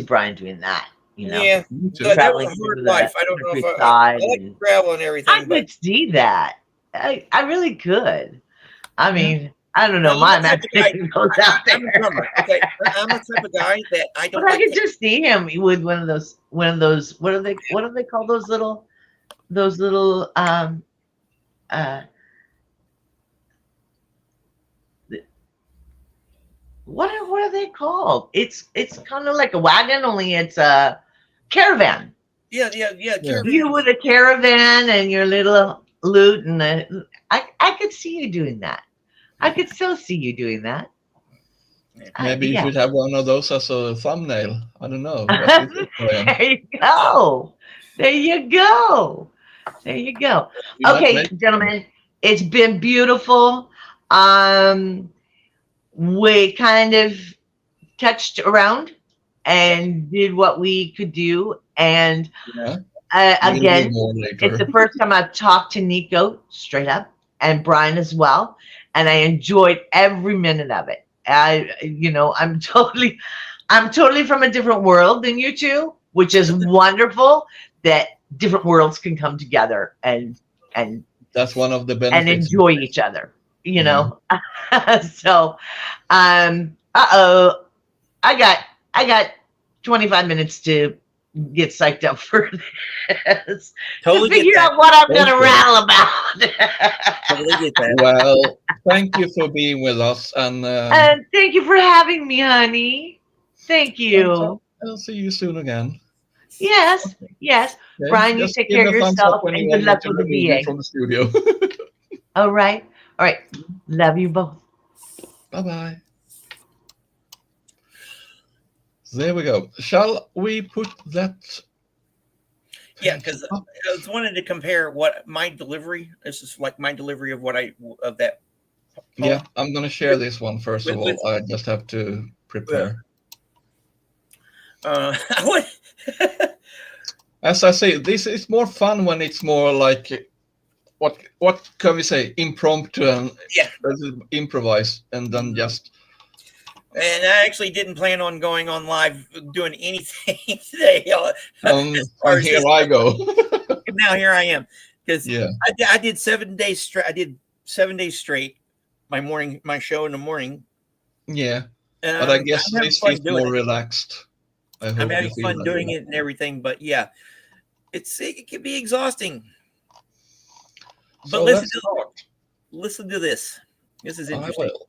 Brian doing that. You know, yeah, traveling through life. I don't know if I like to travel and everything. I could see that. I really could. I mean. I don't know. My imagination goes out there. Okay, I'm the type of guy that I don't. But I can just see him with one of those. What do they call those little? what are they called? It's kind of like a wagon, only it's a caravan. Yeah. Yeah. You with Caravans. a caravan and your little loot, and I could see you doing that. I could still see you doing that. Maybe you Yeah. should have one of those as a thumbnail. I don't know. What do you think, Brian? There you go. There you go. There you go. You might Okay, make one. gentlemen, it's been beautiful. Um, we kind of touched around Yes. and did what we could do. And Yeah. We'll do again, more it's later. the first time I've talked to Nico straight up and Brian as well. And I enjoyed every minute of it. I'm totally from a different world than you two, which is wonderful that different worlds can come together and That's one of the and benefits. enjoy each other, you Yeah. know. So, uh-oh, I got 25 minutes to get psyched up for this to Totally get figure that. out what I'm gonna Okay. rattle about. Totally get that. Well, thank you for being with us, and And thank you for having me, honey. Thank you. I'll see you soon again. Yes, yes. Okay? Brian, you Just take give care of a thumbs up yourself when you and good want me luck to with the remove you VA. from the studio. All right. All right. Love you both. Bye bye. There we go. Shall we put that? Yeah, because I was wanted to compare what my delivery. This is like my delivery of what of that. Yeah, I'm gonna share this one first of all. With- I just have to prepare. What? As I say, this is more fun when it's more like what can we say, impromptu and Yeah. improvise, and then just. And I actually didn't plan on going on live doing anything today. And here I go. Now here I am because Yeah. I did 7 days straight. I did 7 days straight. My show in the morning. Yeah, And but I guess I'm having this fun is doing more it. relaxed. I hope I'm you having feel fun that doing way. it and everything, but yeah, it can be exhausting. But So listen let's to start. listen to this. This is I interesting. will.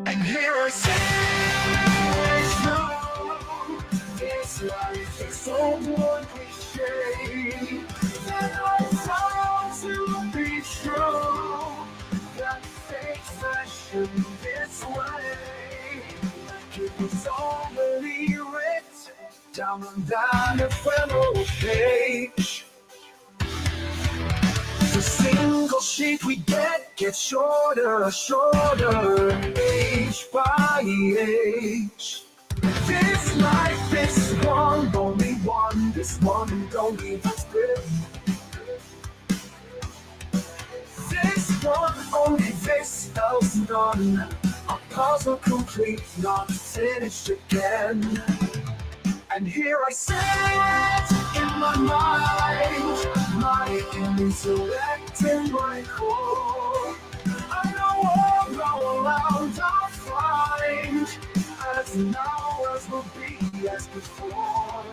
And here I say, this life is somewhat cliche, and I found to be true, that fake fashion this way, it was already written down on that ephemeral page. The single sheet we get gets shorter, age by age. This life is one, only one, this one and only this bit. This one, only this, else none. A puzzle complete, not finished again. And here I sit in my mind, my intellect and my core. I know all around I'll find, as now as will be as before.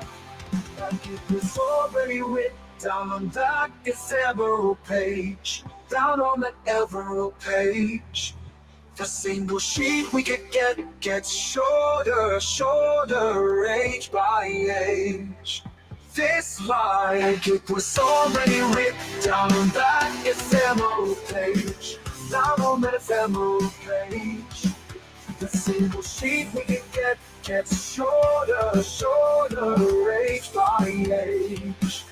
Like it was already written down on that ephemeral page, down on that ephemeral page. The single sheet we could get gets shorter, age by age. This life, it was already written down on that ephemeral page, down on that ephemeral page. The single sheet we could get gets shorter, age by age.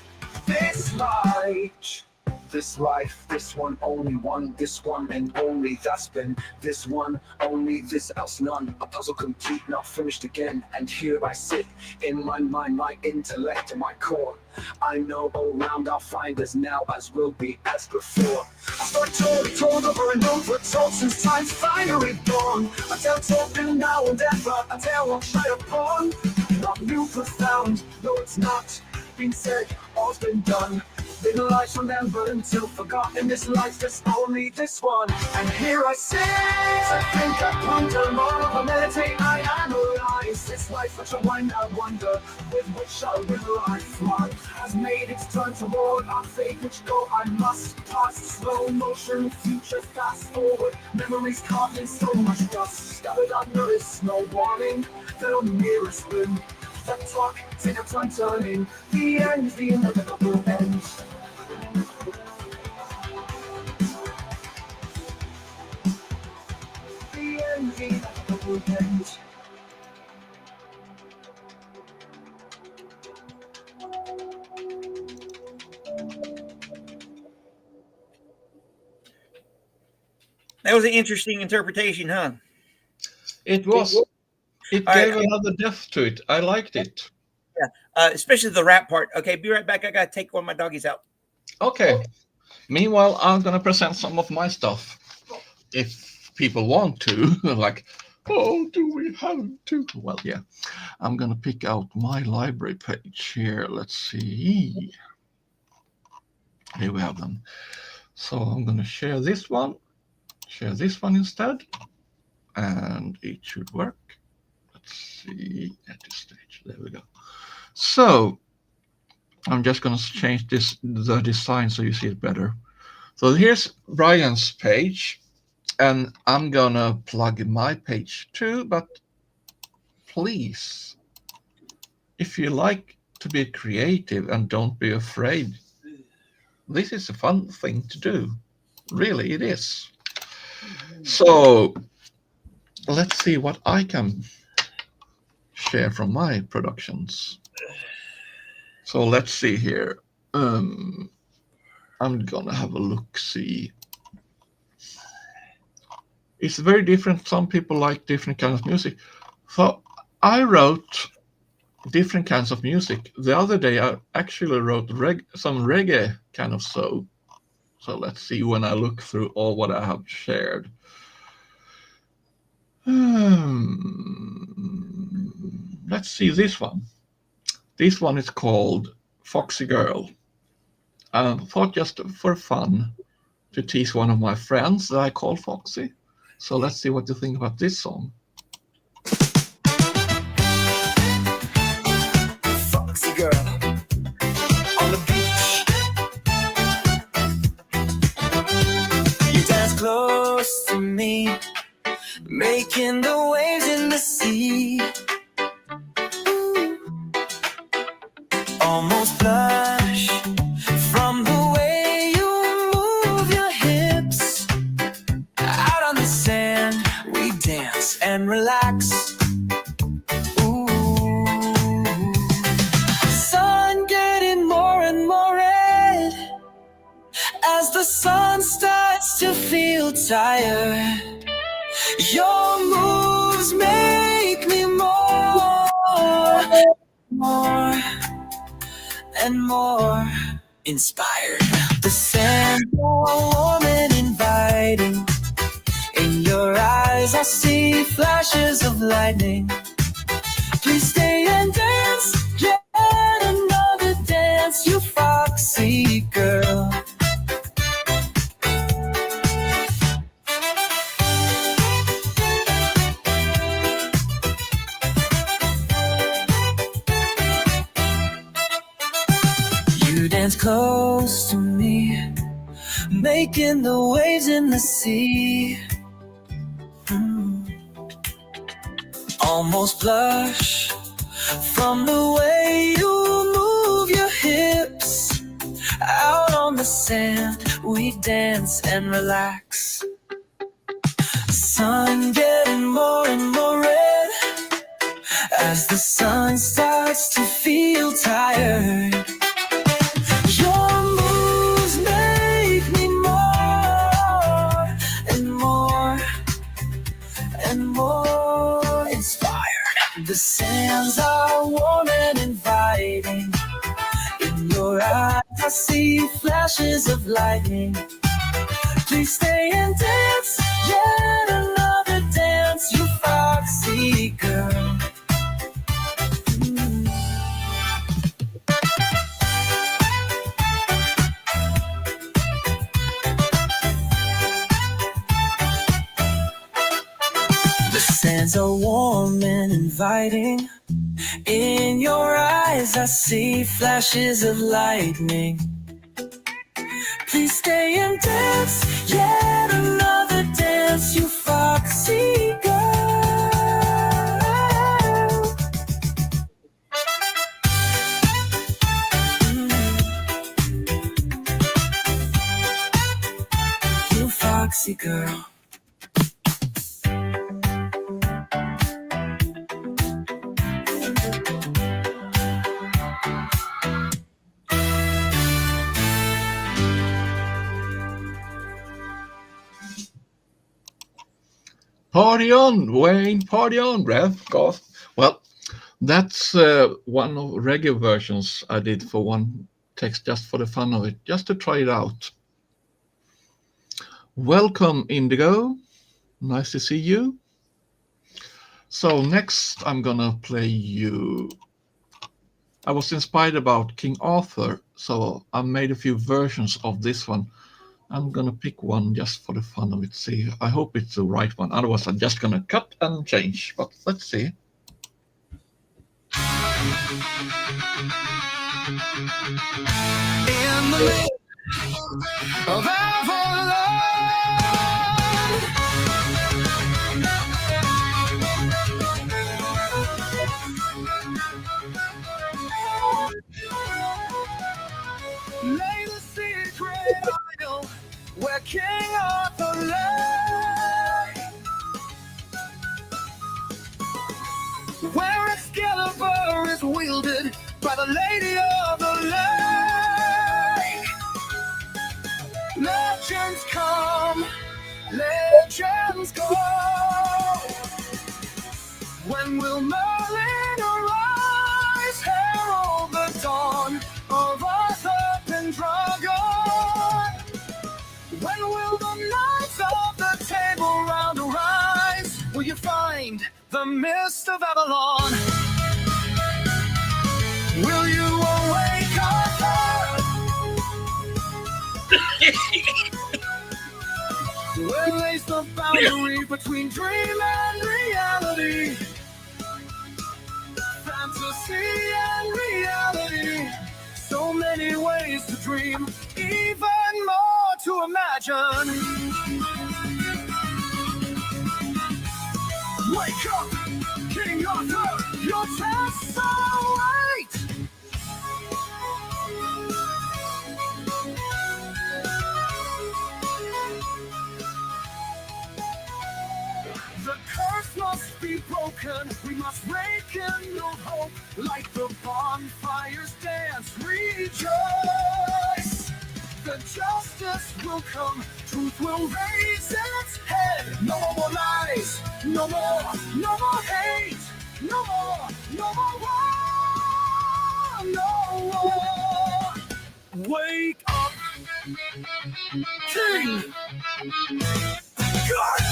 This life, this one, only one, this one and only that's been. This one, only this, else none. A puzzle complete, not finished again. And here I sit, in my mind, my intellect and my core. I know all round I'll find as now as will be as before. I start told over and over, told since time's finally dawn. I tell told now and then, but I tell I'll try upon. Not new, profound, no it's not been said, all's been done. Been lives remembered until forgotten. This life's just only this one. And here I sit, I think, I ponder, more of a meditate, I analyze this life, which I wind, I wonder, with which I will life one has made its turn toward our fate, which go I must pass. Slow motion, future fast forward, memories caught in so much dust, scattered under is no warning, fell on the nearest rim. That clock, take a turn turning, the end, the inevitable end. The end, the inevitable end. That was an interesting interpretation, huh? It was. It All gave right. another depth to it. I liked it. Especially the rap part. Okay, be right back. I gotta take one of my doggies out. Okay. Meanwhile, I'm gonna present some of my stuff. If people want to, like, oh, do we have to? Well, yeah. I'm gonna pick out my library page here. Let's see. Here we have them. So I'm gonna share this one instead, and it should work. Let's see at this stage. There we go. So I'm just going to change the design so you see it better. So here's Brian's page, and I'm going to plug my page too, but please, if you like to be creative and don't be afraid, this is a fun thing to do. Really, it is. So let's see what I can share from my productions. So let's see here. I'm gonna have a look. See, it's very different. Some people like different kinds of music. So I wrote different kinds of music. The other day I actually wrote some reggae kind of so. So let's see when I look through all what I have shared. Let's see this one. This one is called Foxy Girl. I thought just for fun to tease one of my friends that I call Foxy. So let's see what you think about this song. Foxy girl on the beach. You dance close to me, making the waves in the sea. Almost blush from the way you move your hips. Out on the sand, we dance and relax. Ooh. Sun getting more and more red as the sun starts to feel tired. Your moves make me more and more inspired. The sand's all warm and inviting. In your eyes I see flashes of lightning. Please stay and dance, yet another dance, you foxy girl. You dance close to me, making the waves in the sea. Almost blush from the way you move your hips. Out on the sand, we dance and relax. Sun getting more and more red as the sun starts to feel tired. Your moves make me more and more and more inspired. The sands are warm and inviting. In your eyes I see flashes of lightning. Please stay and dance, yet another dance, you foxy girl. inviting. In your eyes, I see flashes of lightning. Please stay and dance, yet another dance, you foxy girl. You foxy girl. Party on, Wayne, party on, Rev, Goth. Well, that's one of reggae versions I did for one text just for the fun of it, just to try it out. Welcome, Indigo. Nice to see you. So next I'm gonna play you. I was inspired about King Arthur, so I made a few versions of this one. I'm gonna pick one just for the fun of it. See, I hope it's the right one. Otherwise, I'm just gonna cut and change. But let's see. In the name of our Lord, lay the secret idol where King Arthur lay, where Excalibur is wielded by the Lady of the Lake. Legends come, legends go. When will Merlin arise, herald the dawn of Arthur Pendragon? When will the knights of the Table Round arise? Will you find the mist of Avalon? Will you awake Arthur? Where lays the boundary between dream and reality? Fantasy and reality. So many ways to dream, even more to imagine. Wake up, King Arthur, your tests are right. The curse must be broken, we must rekindle hope. Like the bonfires dance, rejoice. The justice will come, truth will raise its head. No more lies, no more hate. No more war, no war. Wake up, King God.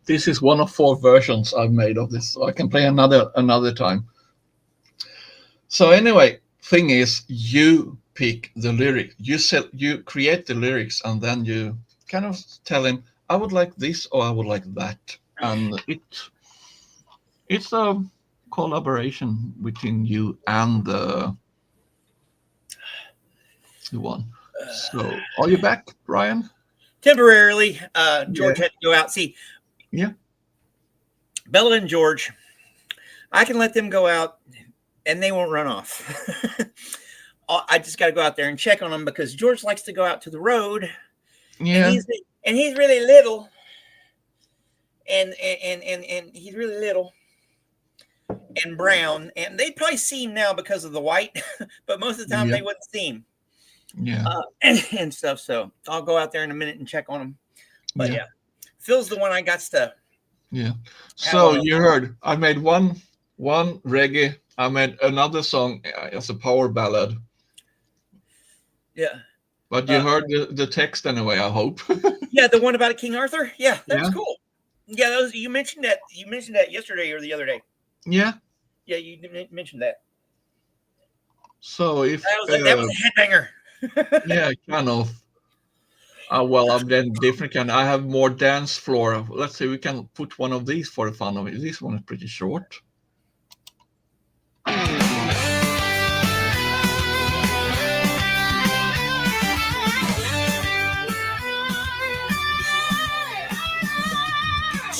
This is one of 4 versions I've made of this, so I can play another time. So anyway, thing is, you pick the lyric. You create the lyrics, and then you kind of tell him, I would like this or I would like that. And it's a collaboration between you and the one. So are you back, Brian? Temporarily, George had to go out. See, yeah, Bella and George, I can let them go out and they won't run off. I just got to go out there and check on them because George likes to go out to the road. Yeah, and he's really little, and he's really little and brown, and they'd probably see him now because of the white, but most of the time they wouldn't see him. Yeah. And stuff. So I'll go out there in a minute and check on them. But yeah, Phil's the one I got to. Yeah. So you heard I made one reggae. I made another song as a power ballad. Yeah. But you heard the text anyway, I hope. Yeah, the one about King Arthur. Yeah, that was Yeah. cool. Yeah, that was, you mentioned that. You mentioned that yesterday or the other day. Yeah. Yeah, you mentioned that. So if That was a headbanger. yeah, kind of. Well, I'm then different kind. I have more dance floor. Let's see, we can put one of these for the fun of it. This one is pretty short.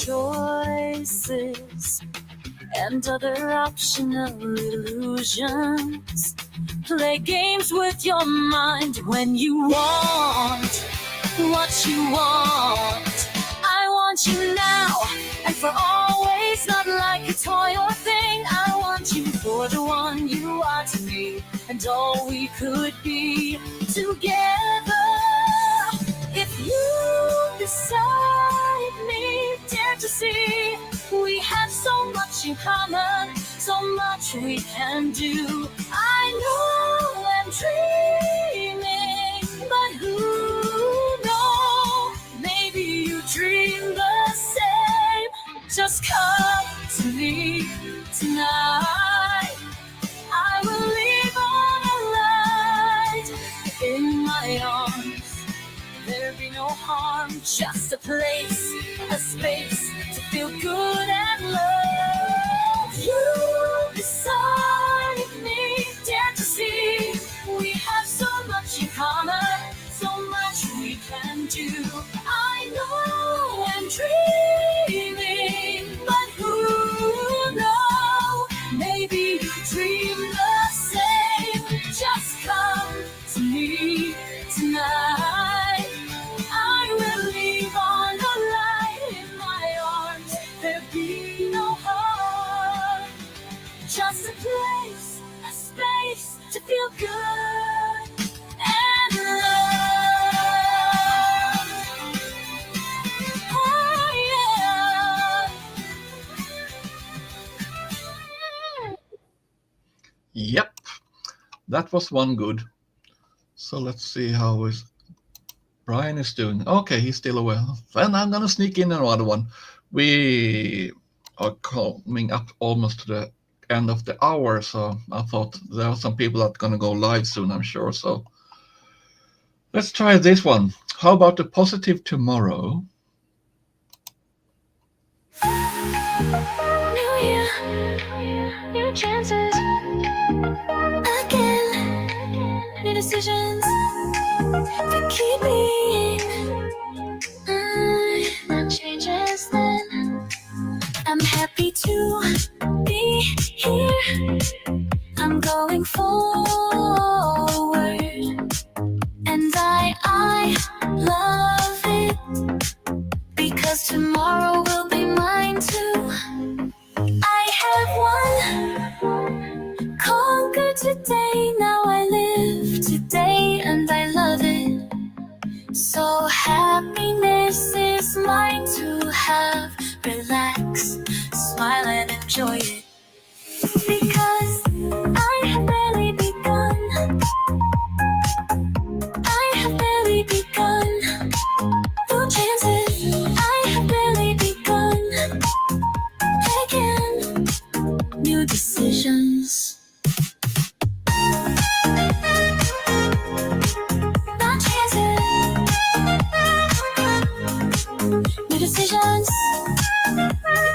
Choices and other optional illusions. Play games with your mind when you want what you want. I want you now and for always, not like a toy or thing. I want you for the one you are to me and all we could be together. If you beside me dare to see, we have so much in common, so much we can do. I know I'm dreaming, but who knows? Maybe you dream the same. Just come to me tonight. I will leave on a light in my arms. There'll be no harm, just a place, a space to feel good and love. You beside me, dare to see, we have so much in common, so much we can do. I know I'm dreaming, but who knows? Maybe you dream the same. Just come to me tonight. I will leave on the light in my arms. There'll be no harm. Just a place, a space to feel good and love. Oh, yeah. Yep. That was one good. So let's see how Brian is doing. Okay, he's still away. Then I'm gonna sneak in another one. We are coming up almost to the end of the hour, so I thought there are some people that are gonna go live soon, I'm sure. So let's try this one. How about the positive tomorrow? New year, new chances. Again, new decisions to keep being. That changes then. I'm happy to be here. I'm going forward, and I love it because tomorrow will be mine too. I have won, conquered today. Now I live today, and I love it. So happiness is mine to have. Relax, smile and enjoy it. Because I have barely begun. I have barely begun. No chances. I have barely begun. Again, new decisions. No chances. New decisions.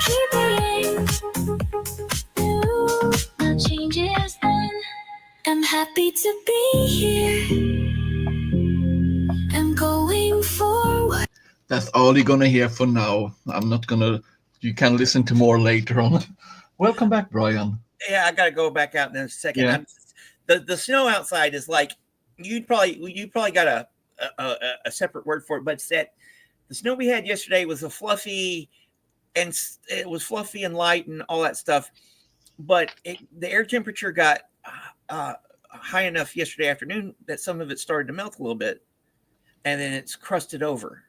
Keep being new. No changes then. I'm happy to be here. I'm going forward. That's all you're gonna hear for now. I'm not gonna. You can listen to more later on. Welcome back, Brian. Yeah, I got to go back out in a second. Yeah. The snow outside is like you probably got a separate word for it, but it's that the snow we had yesterday was a fluffy, and it was fluffy and light and all that stuff. But the air temperature got high enough yesterday afternoon that some of it started to melt a little bit, and then it's crusted over.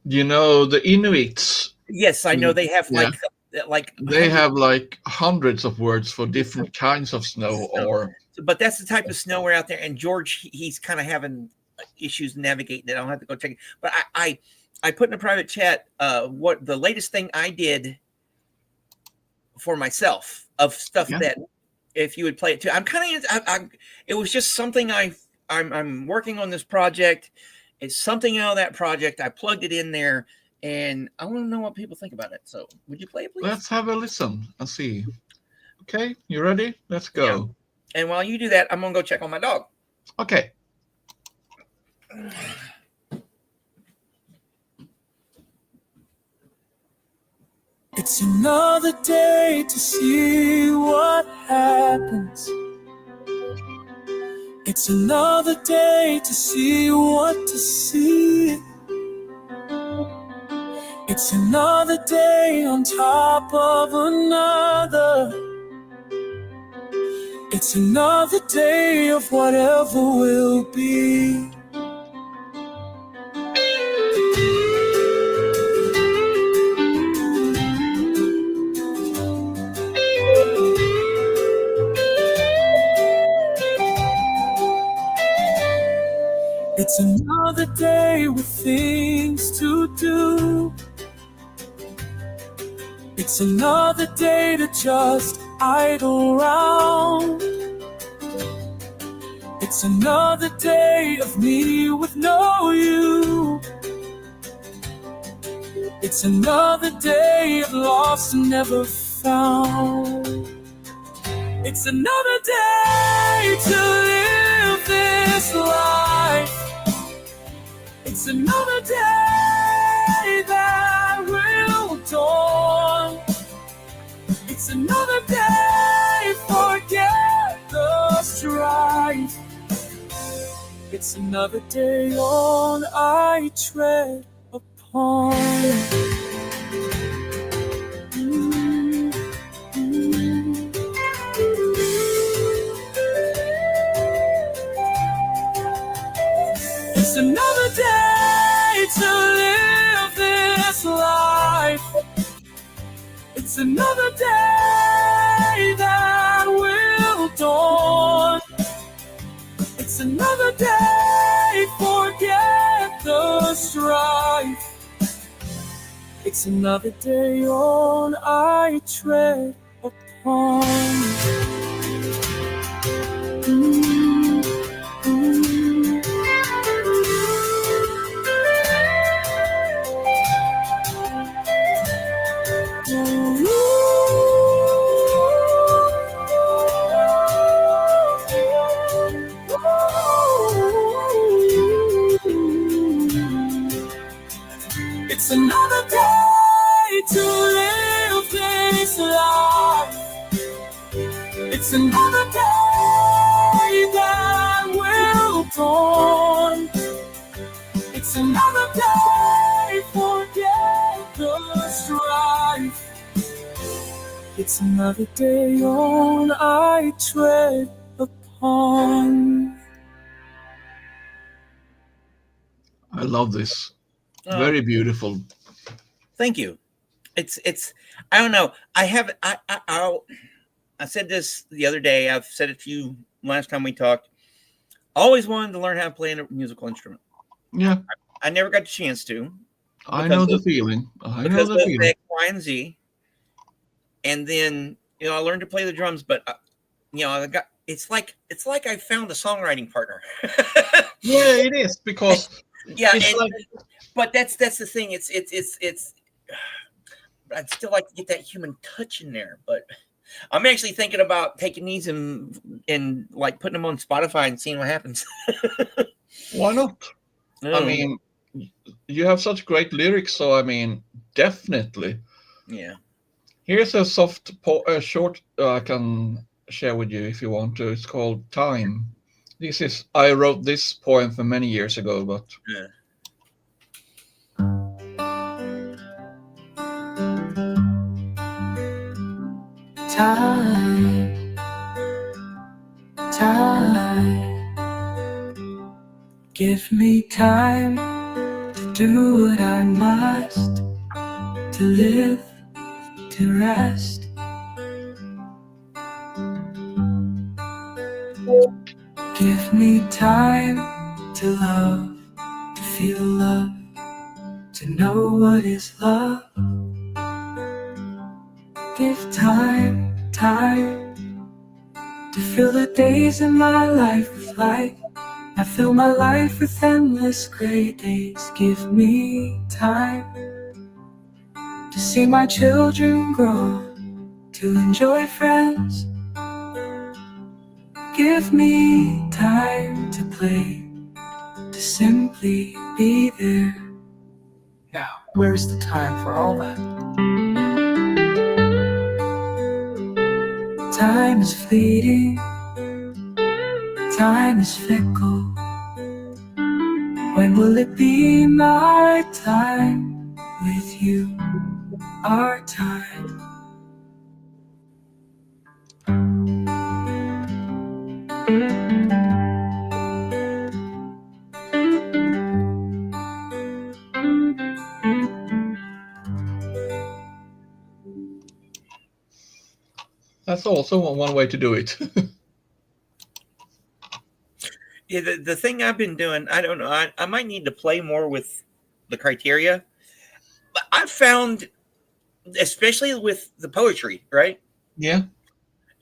You know, the Inuits, Yes, I know they have Yeah. like they have like hundreds of words for different kinds of snow, or but that's the type of snow we're out there. And George, he's kind of having issues navigating it. I'll have to go check it. But I put in a private chat what the latest thing I did for myself of stuff Yeah. that if you would play it too. I'm kind of it was just something I'm working on this project. It's something out of that project. I plugged it in there, and I want to know what people think about it. So would you play it, please? let's have a listen and see. Okay, you ready? Let's go. And while you do that, I'm gonna go check on my dog. Okay. It's another day to see what happens. It's another day to see what to see. It's another day on top of another. It's another day of whatever will be. It's another day with things to do. It's another day to just idle around. It's another day of me with no you. It's another day of lost and never found. It's another day to live this life. It's another day that will dawn. It's another day, forget the strife. It's another day on I tread upon. It's another day to live this life. It's another day that will dawn. It's another day, forget the strife. It's another day on I tread upon. It's another day to live this life. It's another day that will dawn. It's another day, forget the strife. It's another day on I tread upon. I love this. Oh, Very beautiful. thank you. It's I don't know. I said this the other day. I've said it to you last time we talked. I always wanted to learn how to play a musical instrument. Yeah, I never got the chance to. I know the feeling. Because of X, Y, and Z. And then, I learned to play the drums, but it's like I found a songwriting partner. Yeah, it is, because Yeah, it's like, but that's the thing. It's I'd still like to get that human touch in there, but I'm actually thinking about taking these and like putting them on Spotify and seeing what happens. why not? I mean, you have such great lyrics, so I mean, definitely. Yeah. Here's a short I can share with you if you want to. It's called Time. I wrote this poem for many years ago, but Yeah. Time, time. Give me time to do what I must, to live, to rest. Give me time to love, to feel love, to know what is love. Give time to fill the days in my life with light. I fill my life with endless gray days. Give me time to see my children grow, to enjoy friends. Give me time to play, to simply be there. Now, where's the time for all that? Time is fleeting, time is fickle. When will it be my time with you, our time? That's also one way to do it. Yeah, the thing I've been doing, I don't know, I might need to play more with the criteria. But I've found, especially with the poetry, right? Yeah.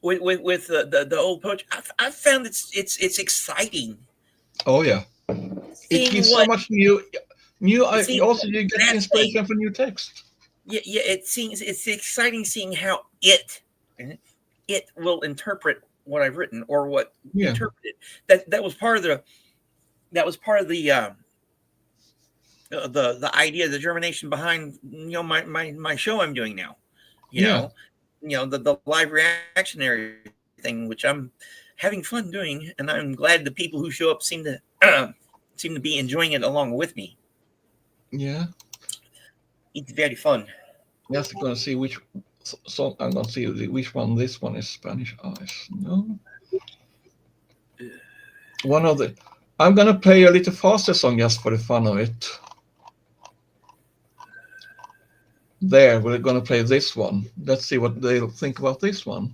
With the old poetry, I've found it's exciting. Oh yeah. It gives so much new. Also, you get inspiration for new text. Yeah, it's exciting seeing how it will interpret what I've written or what interpreted. That was part of the the idea, the germination behind my show I'm doing now. You know the live reactionary thing, which I'm having fun doing, and I'm glad the people who show up seem to be enjoying it along with me. Yeah, it's very fun. Just gonna see which song. I'm gonna see which one. This one is Spanish Eyes. No, one of the. I'm gonna play a little faster song just for the fun of it. There, we're gonna play this one. Let's see what they'll think about this one.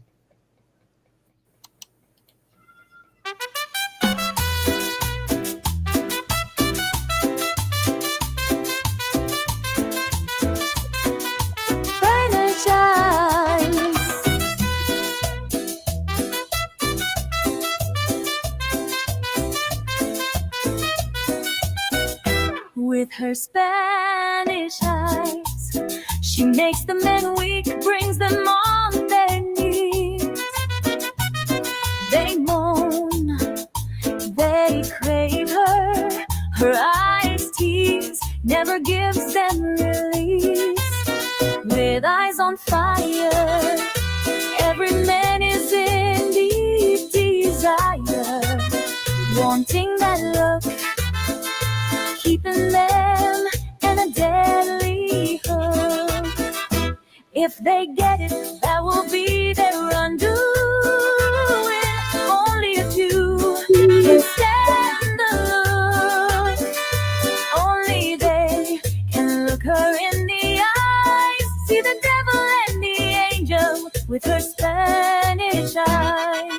With her Spanish eyes, she makes the men weak, brings them on their knees. They moan, they crave her. Her eyes tease, never gives them release. With eyes on fire, every man is in deep desire, wanting that look, keeping them in a deadly hook. If they get it, that will be their undoing. Only a few can stand the look. Only they can look her in the eyes, see the devil and the angel with her Spanish eyes.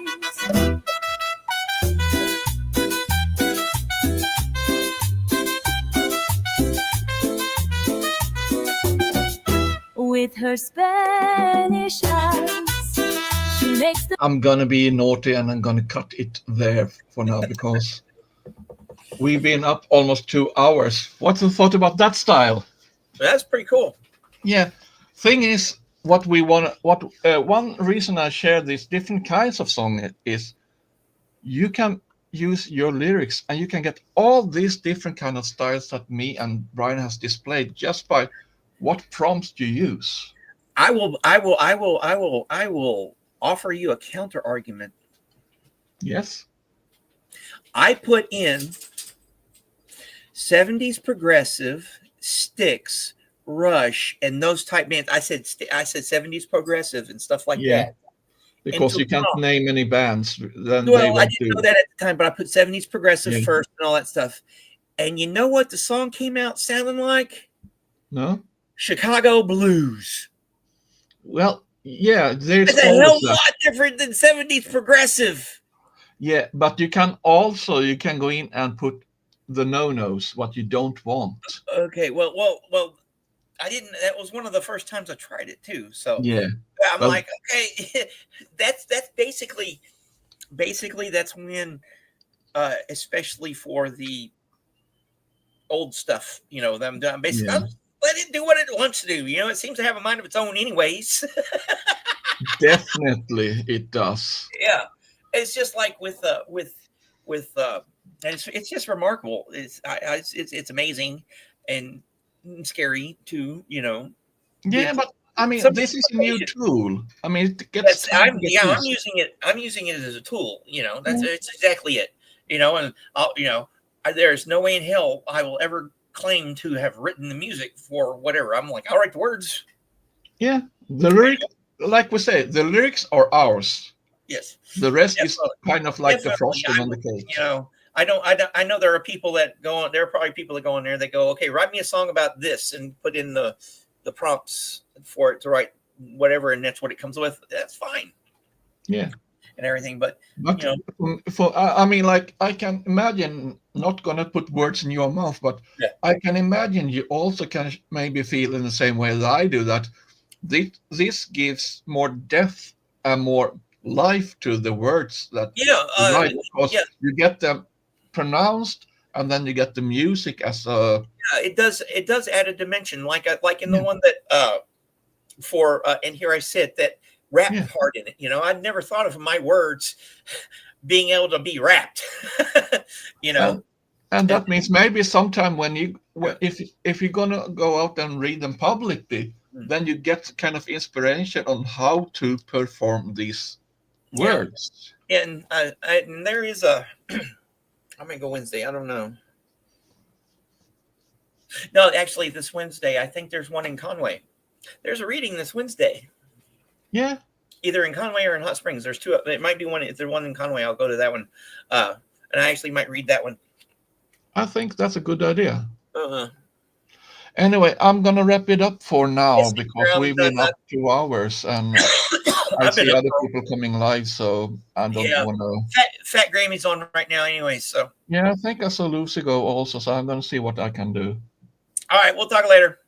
With her Spanish eyes, she makes the... I'm gonna be naughty and I'm gonna cut it there for now because we've been up almost 2 hours. What's the thought about that style? That's pretty cool. Yeah. Thing is, what we want. One reason I share these different kinds of song is you can use your lyrics and you can get all these different kind of styles that me and Brian has displayed just by what prompts you use. I will offer you a counter argument. Yes. I put in 70s progressive, Styx, Rush, and those type bands. I said 70s progressive and stuff like that. Because into you can't pop. name any bands, then they Well, I won't didn't do. know that at the time, but I put 70s progressive Yeah. first and all that stuff. And you know what the song came out sounding like? No? Chicago blues. Well, yeah, there's It's a hell always of a that. lot different than 70s progressive. Yeah, but you can go in and put the no-nos, what you don't want. Okay, well. I didn't. That was one of the first times I tried it too. So Yeah. I'm Well, like, okay, that's basically that's when, especially for the old stuff, them done. Basically, yeah, let it do what it wants to do. It seems to have a mind of its own, anyways. definitely it does. Yeah, it's just like with and it's just remarkable. It's amazing and scary too. Yeah, but I mean, Some this is a people new should- tool. I mean, it gets time to get I'm used. using it. I'm using it as a tool. That's Yeah. it's exactly it. And there's no way in hell I will ever claim to have written the music for whatever. I'm like, I'll write the words. Yeah, the lyrics, like we say, the lyrics are ours. Yes, The rest is definitely. kind of like the Definitely. frosting on the cake. I know there are people that go on. There are probably people that go on there. They go, okay, write me a song about this, and put in the prompts for it to write whatever, and that's what it comes with. That's fine. Yeah. And everything, but But I mean, like, I can imagine, not gonna put words in your mouth, but Yeah. I can imagine you also can maybe feel in the same way that I do, that this gives more depth and more life to the words that you write, because you get them pronounced, and then you get the music as a. it does add a dimension, like in the one that for and here I sit, that rap part in it. I'd never thought of my words being able to be rapped. And that means maybe sometime if you're gonna go out and read them publicly, then you get kind of inspiration on how to perform these words. And and there is a I might go Wednesday. I don't know. No, actually, this Wednesday, I think there's one in Conway. There's a reading this Wednesday. Yeah. Either in Conway or in Hot Springs. There's two. It might be one. If there's one in Conway, I'll go to that one. And I actually might read that one. I think that's a good idea. Uh-huh. Anyway, I'm gonna wrap it up for now, Yes, because I'm we've been done. up 2 hours, and I I've been see up other people coming live, so I don't want to. Fat Grammy's on right now, anyway. So Yeah, I think I saw Lucy go also, so I'm gonna see what I can do. all right, we'll talk later.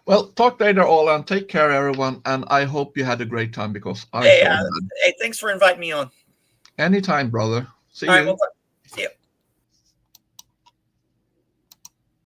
Well, talk later, all, and take care, everyone. And I hope you had a great time, because I Hey, sure had. hey, thanks for inviting me on. Anytime, brother. See All you. right, we'll talk.